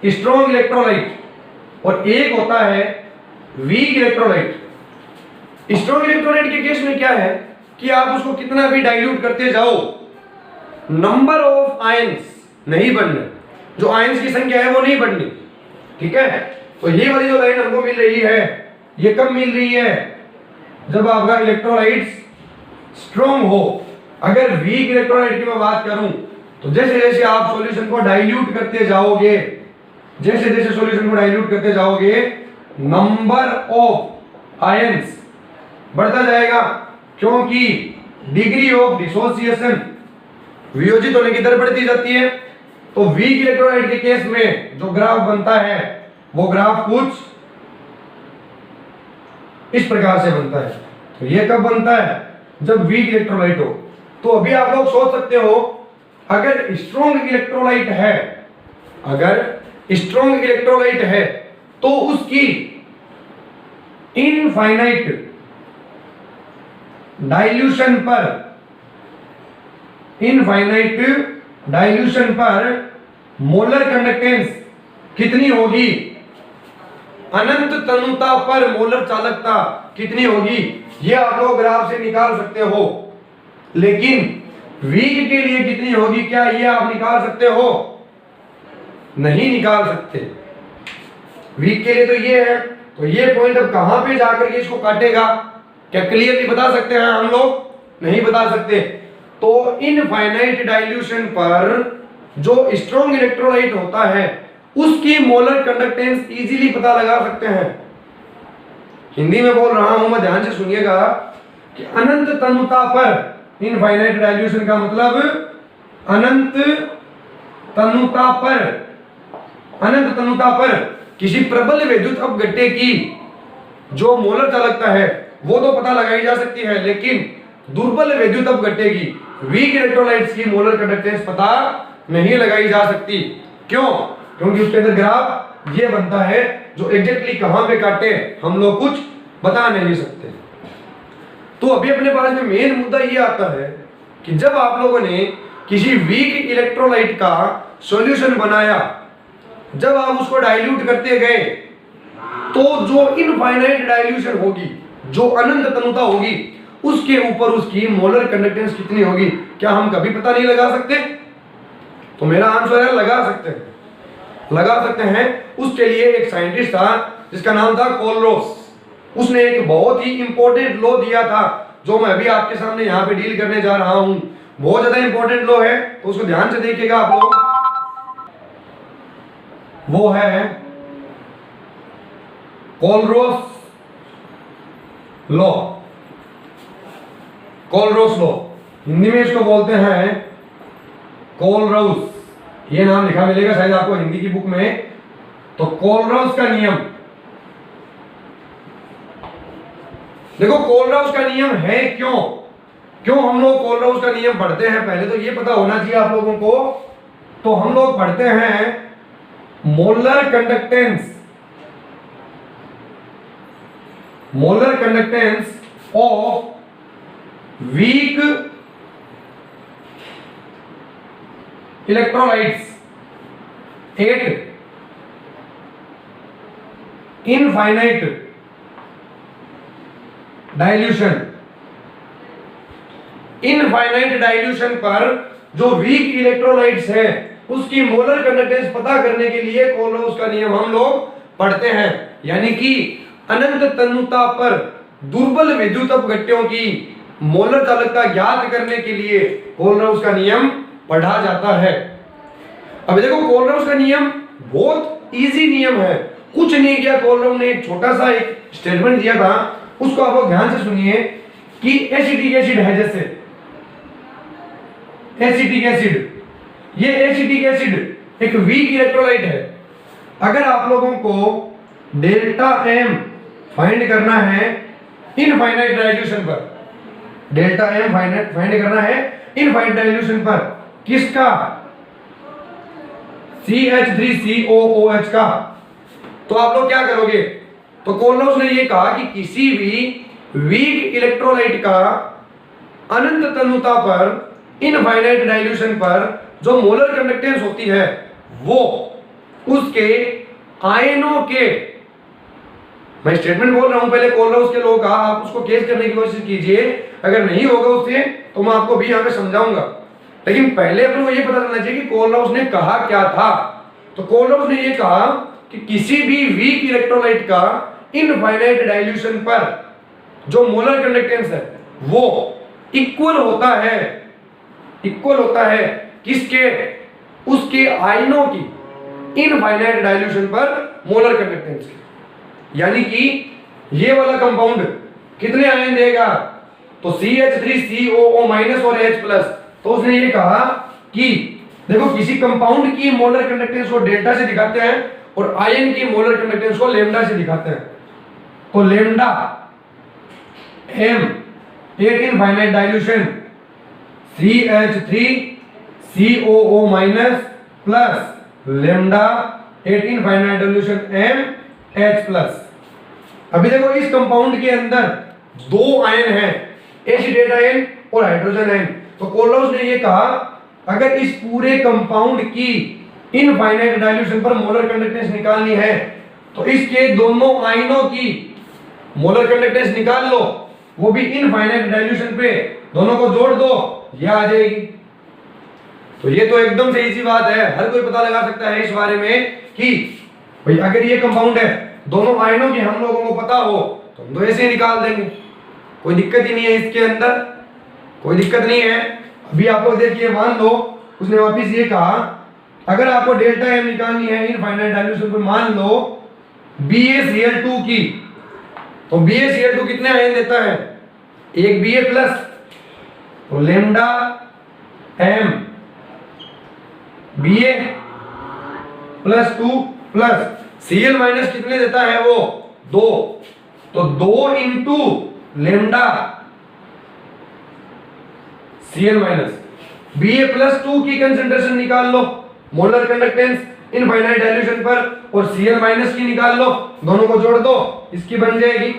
स्ट्रॉन्ग इलेक्ट्रोलाइट और एक होता है वीक इलेक्ट्रोलाइट। स्ट्रॉन्ग इलेक्ट्रोलाइट के केस में क्या है कि आप उसको कितना भी डाइल्यूट करते जाओ, नंबर ऑफ आयंस नहीं बढ़ने, जो आयंस की संख्या है वो नहीं बढ़नी। ठीक है, तो ये वाली जो लाइन हमको मिल रही है ये कब मिल रही है? जब आपका इलेक्ट्रोलाइट्स स्ट्रॉन्ग हो। अगर वीक इलेक्ट्रोलाइट की मैं बात करूं तो जैसे जैसे आप सॉल्यूशन को डाइल्यूट करते जाओगे, जैसे जैसे सॉल्यूशन को डाइल्यूट करते जाओगे, नंबर ऑफ आयंस बढ़ता जाएगा, क्योंकि डिग्री ऑफ डिसोसिएशन, वियोजित होने की दर बढ़ती जाती है। तो वीक इलेक्ट्रोलाइट के केस में जो ग्राफ बनता है वो ग्राफ कुछ इस प्रकार से बनता है। तो ये कब बनता है? जब वीक इलेक्ट्रोलाइट हो। तो अभी आप लोग सोच सकते हो, अगर स्ट्रॉन्ग इलेक्ट्रोलाइट है, अगर स्ट्रॉन्ग इलेक्ट्रोलाइट है तो उसकी इनफाइनाइट डाइल्यूशन पर, इनफाइनाइट डाइल्यूशन पर मोलर कंडक्टेंस कितनी होगी, अनंत तनुता पर मोलर चालकता कितनी होगी, ये आप लोग ग्राफ से निकाल सकते हो। लेकिन वीक के लिए कितनी होगी, क्या ये आप निकाल सकते हो? नहीं निकाल सकते। वीक के लिए तो ये है, तो ये पॉइंट अब कहां पे जाकर के इसको काटेगा, क्या क्लियरली बता सकते हैं हम लोग? नहीं बता सकते। तो इनफाइनाइट डाइल्यूशन पर जो स्ट्रॉन्ग इलेक्ट्रोलाइट होता है उसकी मोलर कंडक्टेंस इजीली पता लगा सकते हैं। हिंदी में बोल रहा हूं मैं, ध्यान से सुनिएगा कि अनंत तनुता पर, इनफाइनाइट डाइल्यूशन का मतलब अनंत तनुता पर, अनंत तनुता पर किसी प्रबल विद्युत अपघट्य की जो मोलर चालकता है वो तो पता लगाई जा सकती है, लेकिन दुर्बल विद्युत अपघट्य की, वीक इलेक्ट्रोलाइट्स की मोलर कंडक्टेंस पता नहीं लगाई जा सकती। क्यों? क्योंकि उसके अंदर ग्राफ ये बनता है जो एग्जैक्टली कहां पे काटे हम लोग कुछ बता नहीं सकते। तो अभी अपने पास में मेन मुद्दा ये आता है कि जब आप लोगों ने किसी वीक इलेक्ट्रोलाइट का सॉल्यूशन बनाया, जब आप उसको डाइल्यूट करते गए, तो जो इनफाइनाइट डाइल्यूशन होगी, जो अनंत तनुता होगी, उसके ऊपर उसकी मोलर कंडक्टेंस कितनी होगी, क्या हम कभी पता नहीं लगा सकते? तो मेरा आंसर है लगा सकते हैं, लगा सकते हैं। उसके लिए एक साइंटिस्ट था जिसका नाम था कोलरोस, उसने एक बहुत ही इंपॉर्टेंट लॉ दिया था जो मैं अभी आपके सामने यहाँ पे डील करने जा रहा हूं। बहुत ज्यादा इंपॉर्टेंट लॉ है, तो उसको ध्यान से देखिएगा आप लोग। वो है कोलरोस लॉ। कोलरोस लॉ, हिंदी में इसको बोलते हैं कोलरोस, ये नाम लिखा मिलेगा शायद आपको हिंदी की बुक में। तो कोलरोस का नियम, देखो कोलरोस का नियम है क्यों, क्यों हम लोग कोलरोस का नियम पढ़ते हैं, पहले तो ये पता होना चाहिए आप लोगों को। तो हम लोग पढ़ते हैं molar conductance, molar conductance of weak electrolytes eight infinite dilution. Infinite dilution पर जो वीक इलेक्ट्रोलाइट्स है उसकी मोलर कंडक्टेंस पता करने के लिए कोलरोस का नियम हम लोग पढ़ते हैं। यानी कि अनंत तनुता पर दुर्बल विद्युत अपघट्यों की मोलर चालकता ज्ञात करने के लिए कोलरोस का नियम पढ़ा जाता है। अब देखो कोलरोस का नियम बहुत इजी नियम है, कुछ नहीं किया कोलरोस ने, एक छोटा सा एक स्टेटमेंट दिया था, उसको आप लोग ध्यान से सुनिए कि एसिटिक एसिड है, जैसे एसिटिक एसिड, ये एसिटिक एसिड एक वीक इलेक्ट्रोलाइट है। अगर आप लोगों को डेल्टा एम फाइंड करना है इनफाइनाइट डाइल्यूशन पर, डेल्टा एम फाइंड करना है इनफाइनाइट डाइल्यूशन पर, किसका? CH3COOH का। तो आप लोग क्या करोगे? तो कोलरोस ने ये कहा कि किसी भी वीक इलेक्ट्रोलाइट का अनंत तनुता पर इनफाइनाइट डाइल्यूशन पर जो मोलर कंडक्टेंस होती है वो उसके आयनों के, मैं स्टेटमेंट बोल रहा हूं, पहले कोलरोस के लॉ का आप उसको केस करने की कोशिश कीजिए, अगर नहीं होगा उससे तो मैं आपको भी यहां पे समझाऊंगा। लेकिन पहले अपने को ये पता चलना चाहिए कि कोलरोस ने कहा क्या था। तो कोलरोस ने ये कहा कि किसी भी वीक इलेक्ट्रोलाइट का इनफाइनाइट डाइल्यूशन पर जो मोलर कंडक्टेंस है वो इक्वल होता है, इक्वल होता है किसके? उसके आयनों की इनफाइनाइट डाइल्यूशन पर मोलर कंडक्टेंस की। यानी कि ये वाला कंपाउंड कितने आयन देगा? तो CH3COO- और H+। तो उसने ये कहा कि देखो किसी कंपाउंड की मोलर कंडक्टेंस को डेल्टा से दिखाते हैं और आयन की मोलर कंडक्टेंस को लैम्डा से दिखाते हैं। तो लैम्डा m एक infinite dilution CH3COO- plus lambda एक इनफाइनाइट डाइल्यूशन MH+। अभी देखो इस कंपाउंड के अंदर दो आयन हैं, एसिडेट आयन और हाइड्रोजन आयन। तो कोलरोस ने ये कहा अगर इस पूरे कंपाउंड की इनफाइनाइट डाइल्यूशन पर मोलर कंडक्टेंस निकालनी है तो इसके दोनों आयनों की मोलर कंडक्टेंस निकाल लो, वो भी इनफाइनाइट डाइल्यूशन पे, दोनों को जोड़ दो, ये आ जाएगी। तो ये तो एकदम से इजी बात है, हर कोई पता लगा सकता है इस बारे में कि भाई अगर ये कंपाउंड है, दोनों आयनों की हम लोगों को पता हो तो हम तो ऐसे ही निकाल देंगे, कोई दिक्कत ही नहीं है इसके अंदर, कोई दिक्कत नहीं है। अभी आप लोग देखिए, मान लो उसने वापिस ये कहा अगर आपको डेल्टा एम निकालनी है इनफाइनाइट डाइल्यूशन पे, मान लो BaCl2 की, तो BaCl2 कितने आयन देता है, एक Ba प्लस, तो lambda m Ba plus 2 plus Cl minus कितने देता है वो, 2, तो 2 into lambda Cl minus. Ba plus 2 की कंसेंट्रेशन निकाल लो, मोलर कंडक्टेंस इनफाइनाइट डाइल्यूशन पर, और Cl माइनस की निकाल लो, दोनों को जोड़ दो, इसकी बन जाएगी।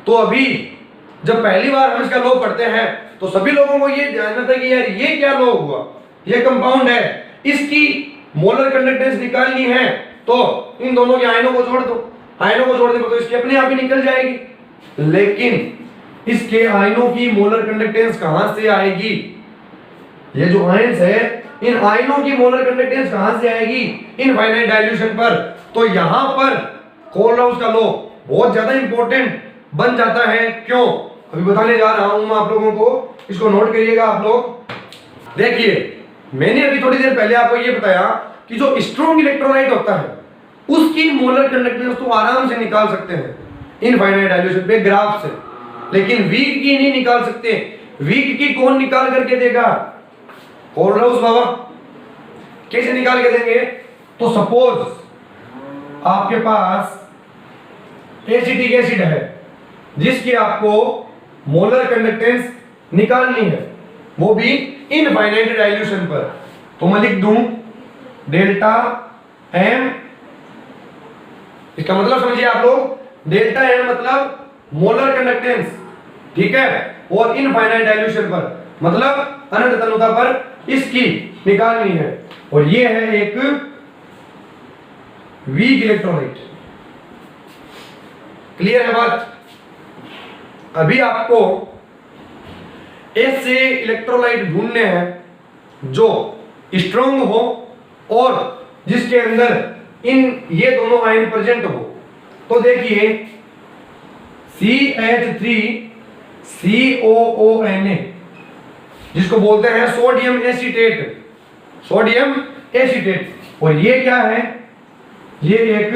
तो अभी जब पहली बार हम इसका लॉ पढ़ते हैं तो सभी लोगों को ये जानना था कि यार ये क्या लॉ हुआ, ये कंपाउंड है, इसकी मोलर कंडक्टेंस निकालनी है तो इन दोनों के आयनों को जोड़ दो, आयनों को जोड़ दो तो इसकी अपने आप ही निकल जाएगी। लेकिन इसके आयनों की मोलर कंडक्टेंस कहां से आएगी, ये जो आयन्स है इन आयनों की मोलर कंडक्टेंस कहां से आएगी, इनफाइनाइट डाइल्यूशन पर। तो यहां पर कोलराउस का लॉ बहुत ज्यादा इंपॉर्टेंट बन जाता है। क्यों, अभी बताने जा रहा हूं मैं आप लोगों को, इसको नोट करिएगा आप लोग। देखिए, मैंने अभी थोड़ी देर पहले आपको ये बताया कि जो स्ट्रॉन्ग इलेक्ट्रोलाइट होता है उसकी मोलर कंडक्टेंस तो आराम से निकाल सकते हैं इनफाइनाइट डाइल्यूशन पे ग्राफ से, लेकिन वीक की नहीं निकाल सकते। वीक की कौन निकाल करके देगा, कोलराउस बाबा। कैसे निकाल के देंगे, तो सपोज आपके पास एसिटिक एसिड है जिसकी आपको मोलर कंडक्टेंस निकालनी है, वो भी इनफाइनाइट डाइल्यूशन पर, तो मैं लिख दूं डेल्टा एम, इसका मतलब समझिए आप लोग, डेल्टा एम मतलब मोलर कंडक्टेंस, ठीक है, और इनफाइनाइट डाइल्यूशन पर मतलब अनंत तनुता पर इसकी निकालनी है। और ये है एक वीक इलेक्ट्रोलाइट। क्लियर है बात। अभी आपको ऐसे इलेक्ट्रोलाइट ढूंढने हैं जो स्ट्रॉन्ग हो और जिसके अंदर इन ये दोनों आयन प्रेजेंट हो। तो देखिए CH3COONA जिसको बोलते हैं सोडियम एसीटेट, सोडियम एसीटेट, और ये क्या है, ये एक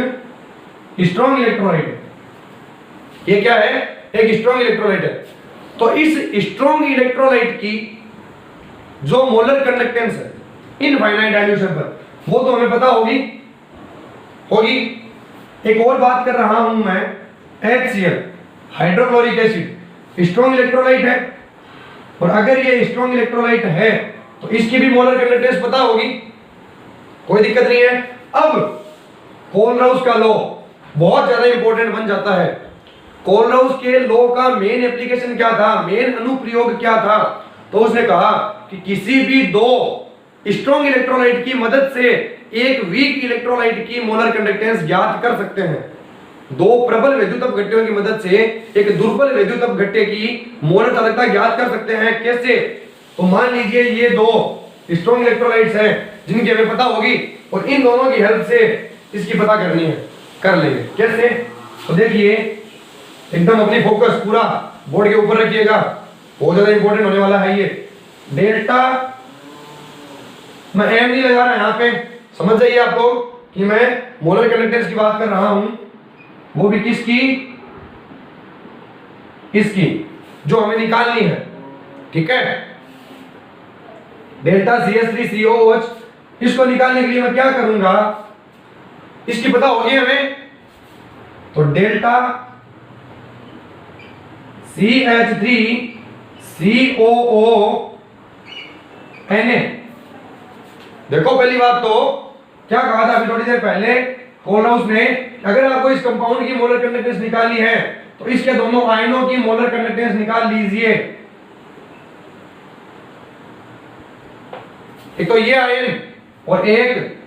स्ट्रॉन्ग इलेक्ट्रोलाइट है। ये क्या है, एक स्ट्रॉन्ग इलेक्ट्रोलाइट है। तो इस स्ट्रॉन्ग इलेक्ट्रोलाइट की जो मोलर कंडक्टेंस है इनफाइनाइट डाइल्यूशन पर, वो तो हमें पता होगी। एक और बात कर रहा हूं मैं, HCl hydrochloric acid strong electrolyte है, और अगर ये स्ट्रॉन्ग इलेक्ट्रोलाइट है तो इसकी भी मोलर कंडक्टेंस पता होगी, कोई दिक्कत नहीं है। अब कोलराउस का लॉ बहुत ज्यादा इंपॉर्टेंट बन जाता है। कोलराउस के लॉ का मेन एप्लीकेशन क्या था, मेन अनुप्रयोग क्या था, तो उसने कहा कि किसी भी दो स्ट्रॉन्ग इलेक्ट्रोलाइट की मदद से एक वीक इलेक्ट्रोलाइट की मोलर कंडक्टेंस ज्ञात कर सकते हैं। दो प्रबल वैद्युतप घट्टों की मदद से एक दुर्बल वैद्युतप घट्टे की मोलर चालकता ज्ञात कर सकते हैं। कैसे, तो मान लीजिए ये दो स्ट्रॉन्ग इलेक्ट्रोलाइट्स हैं जिनकी हमें पता होगी, और इन दोनों की हेल्प से इसकी पता करनी है, कर लेंगे। कैसे, तो देखिए एकदम अपनी फोकस पूरा बोर्ड के ऊपर रखिएगा, बहुत ज्यादा इंपॉर्टेंट होने वाला है ये। डेल्टा, मैं एम नहीं लगा रहा यहाँ पे, समझ जाइए आप लोग कि मैं मोलर कंडक्टेंस की बात कर रहा हूं, वो भी किसकी, इसकी जो हमें निकालनी है, ठीक है। डेल्टा CH3COOH, इसको निकालने के लिए मैं क्या करूंगा, इसकी पता होगी हमें, तो डेल्टा CH3COONA। देखो पहली बात तो क्या कहा था अभी थोड़ी देर पहले कोलराउस ने, अगर आपको इस कंपाउंड की मोलर कंडक्टेंस निकालनी है तो इसके दोनों आयनों की मोलर कंडक्टेंस निकाल लीजिए। एक तो ये आयन और एक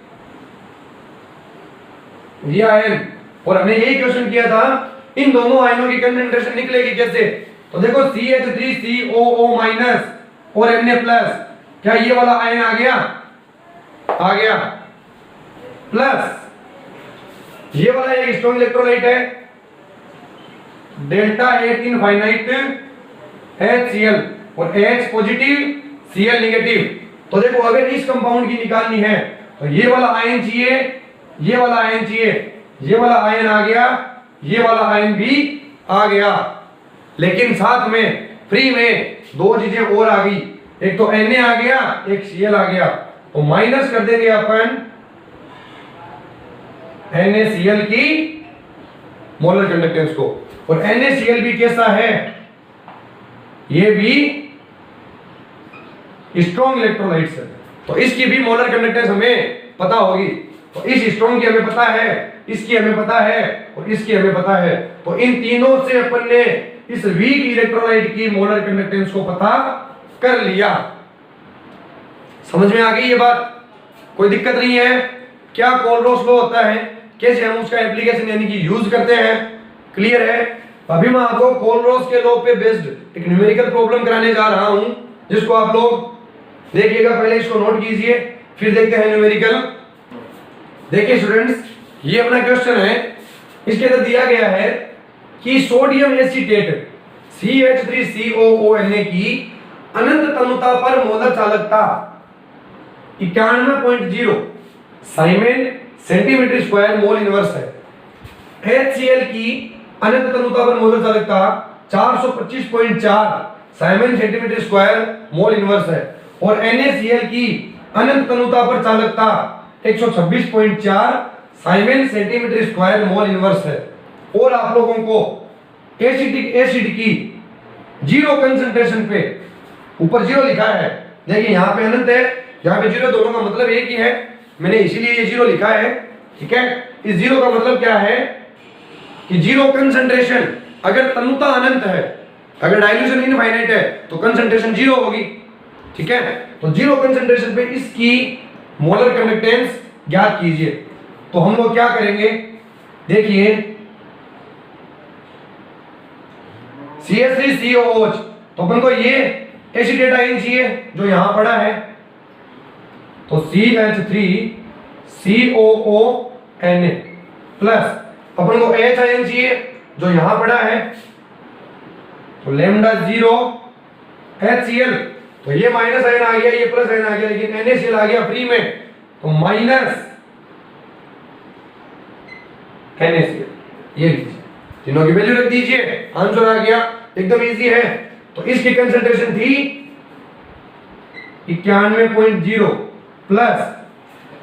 ये आयन, और हमने यही क्वेश्चन किया था इन दोनों आयनों की कंसंट्रेशन निकलेगी कैसे। तो देखो CH3COO माइनस और Na प्लस, क्या ये वाला आयन आ गया, आ गया, प्लस ये वाला एक स्ट्रॉन्ग इलेक्ट्रोलाइट है डेल्टा H इनफाइनाइट HCl और H पॉजिटिव Cl नेगेटिव। तो देखो अगर इस कंपाउंड की निकालनी है तो ये वाला आयन चाहिए, ये वाला आयन चाहिए, ये वाला आयन आ गया, ये वाला आयन भी आ गया, लेकिन साथ में फ्री में दो चीजें और आ गई, एक तो Na आ गया, एक Cl आ गया। तो माइनस कर देंगे अपन NaCl की मोलर कंडक्टेंस को, और NaCl भी कैसा है, ये भी स्ट्रॉन्ग इलेक्ट्रोलाइट्स है, तो इसकी भी मोलर कंडक्टेंस हमें पता होगी। तो इस स्ट्रॉन्ग की हमें पता है, इसकी हमें पता है और इसकी हमें पता है। तो इन तीनों से अपन ने इस वीक इलेक्ट्रोलाइट की मोलर कंडक्टेंस को पता कर लिया। समझ में आ गई ये बात, कोई दिक्कत नहीं है। क्या कोलरोस लॉ होता है, कैसे हम उसका एप्लीकेशन यानी कि यूज करते हैं, क्लियर है। अभी मैं आपको कोलरोस के लॉ पे बेस्ड एक न्यूमेरिकल प्रॉब्लम कराने जा रहा हूं, जिसको आप लोग देखिएगा, पहले इसको नोट कीजिए फिर देखते हैं न्यूमेरिकल। देखिए स्टूडेंट्स, ये अपना क्वेश्चन है, इसके अंदर दिया गया है कि सोडियम एसीटेट CH3COONa की अनंत तनुता पर मोलर चालकता 91.0 साइमेन सेंटीमीटर स्क्वायर मोल इनवर्स है। HCl की अनंत तनुता पर मोलर चालकता 425.4 साइमेन सेंटीमीटर स्क्वायर मोल इनवर्स है, और NaCl की अनंत तनुता पर चालकता 126.4 साइमेन सेंटीमीटर स्क्वायर मोल इनवर्स है। और आप लोगों को एसिटिक एसिड की जीरो कंसंट्रेशन पे, ऊपर जीरो लिखा है, देखिए यहाँ पे अनंत है, यहाँ पे जीरो, दोनों का मतलब एक ही है, मैंने इसीलिए ये जीरो लिखा है, ठीक है। इस जीरो का मतलब क्या है कि जीरो कंसंट्रेशन, अगर तनुता अनंत है, अगर डाइल्यूशन इनफाइनाइट है तो कंसंट्रेशन जीरो होगी, ठीक है। तो जीरो कंसंट्रेशन पे इसकी मोलर कंडक्टेंस ज्ञात कीजिए। तो हम लोग क्या करेंगे, देखिए CH3COOH, तो अपन को ये एसीटेट आयन चाहिए जो यहां पड़ा है, तो CH3COONa प्लस अपन को H आयन चाहिए जो यहां पड़ा है, तो लैम्डा 0 HCl, तो ये माइनस आयन आ गया, ये प्लस आयन आ गया, लेकिन NaCl आ गया फ्री में, तो माइनस NaCl, ये लीजिए, तीनों की वैल्यू रख दीजिए, आंसर आ गया, एकदम इजी है। तो इसकी कंसंट्रेशन थी 91.0 प्लस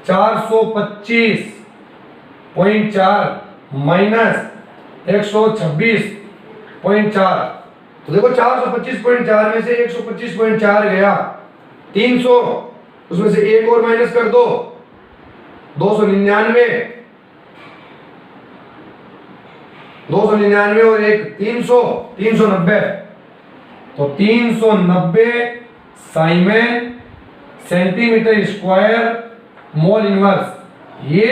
425.4 माइनस 126.4, तो देखो 425.4 में से 125.4 गया, 300, उसमें से एक और माइनस कर दो, 299 और एक 300, 390, तो 390 साइमेन सेंटीमीटर स्क्वायर मोल इनवर्स, ये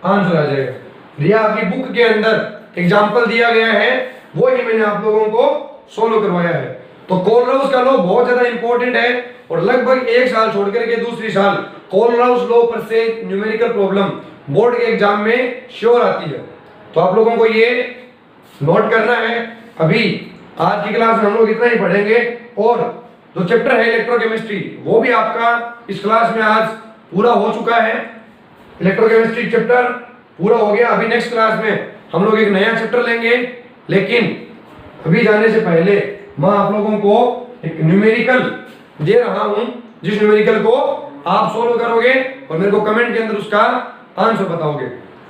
आंसर आ जाएगा। ये आपकी बुक के अंदर एग्जांपल दिया गया है, वो ही मैंने आप लोगों को सोल्व करवाया है। तो कोलराउस का लॉ बहुत ज्यादा इंपॉर्टेंट है, और लगभग एक साल छोड़ करके दूसरी साल कोलराउस लॉ पर से न्यूमेरिकल प्रॉब्लम बोर्ड के एग्जाम में श्योर आती है। तो आप लोगों को ये नोट करना है। अभी आज की क्लास में हम लोग इतना ही पढ़ेंगे, और जो चैप्टर है इलेक्ट्रोकेमिस्ट्री वो भी आपका इस क्लास में आज पूरा हो चुका है। इलेक्ट्रोकेमिस्ट्री चैप्टर पूरा हो गया। अभी नेक्स्ट क्लास में हम लोग एक नया चैप्टर लेंगे, लेकिन अभी जाने से पहले मैं आप लोगों को एक न्यूमेरिकल दे रहा हूं, जिस न्यूमेरिकल को आप सोल्व करोगे और मेरे को कमेंट के अंदर उसका आंसर बताओगे,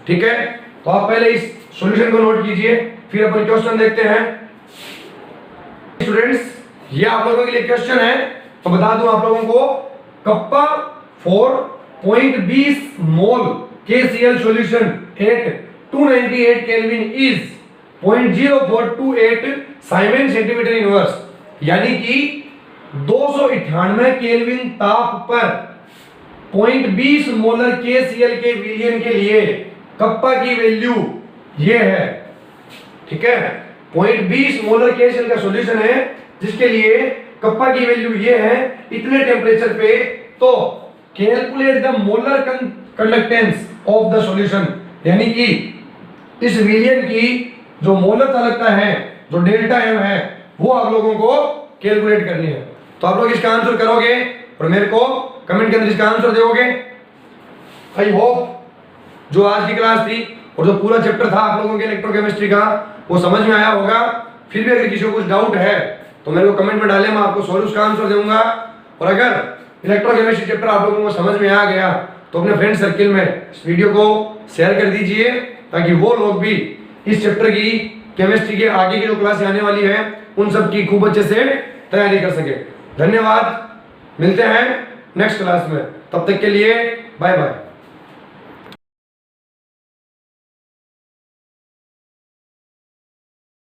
ठीक है। तो आप पहले इस सॉल्यूशन को नोट कीजिए, फिर अपन क्वेश्चन देखते हैं। स्टूडेंट्स, ये आप लोगों के लिए क्वेश्चन है, तो बता दूं आप लोगों को, kappa 4.20 mole KCl solution at 298 kelvin is 0.0428 siemens centimetre inverse, यानी कि 298 केल्विन ताप पर 0.20 मोलर KCl के विलियन के लिए कप्पा की वैल्यू ये है, ठीक है। 0.20 मोलर KCl का सॉल्यूशन है जिसके लिए कप्पा की वैल्यू ये है इतने टेम्परेचर पे। तो calculate the molar conductance of the solution, यानी कि इस विलियन की जो मोलर चालकता है, जो डेल्टा एम है, वो आप लोगों को कैलकुलेट करनी है। तो आप लोग इसका आंसर करोगे और मेरे को कमेंट के अंदर इसका आंसर दोगे। आई होप जो आज की क्लास थी और जो पूरा चैप्टर था आप लोगों के इलेक्ट्रोकेमिस्ट्री का वो समझ में आया होगा। फिर भी अगर किसी को कुछ डाउट है तो मेरे को कमेंट में डालें, मैं आपको सॉल्यूशन का आंसर दूंगा। और अगर इलेक्ट्रोकेमिस्ट्री चैप्टर आप लोगों को समझ में आ गया तो अपने फ्रेंड सर्किल में इस वीडियो को शेयर कर दीजिए ताकि वो लोग भी इस चैप्टर की केमिस्ट्री के आगे की जो क्लास आने वाली है उन सब की खूब अच्छे से तैयारी कर सके। धन्यवाद, मिलते हैं नेक्स्ट क्लास में, तब तक के लिए बाय बाय।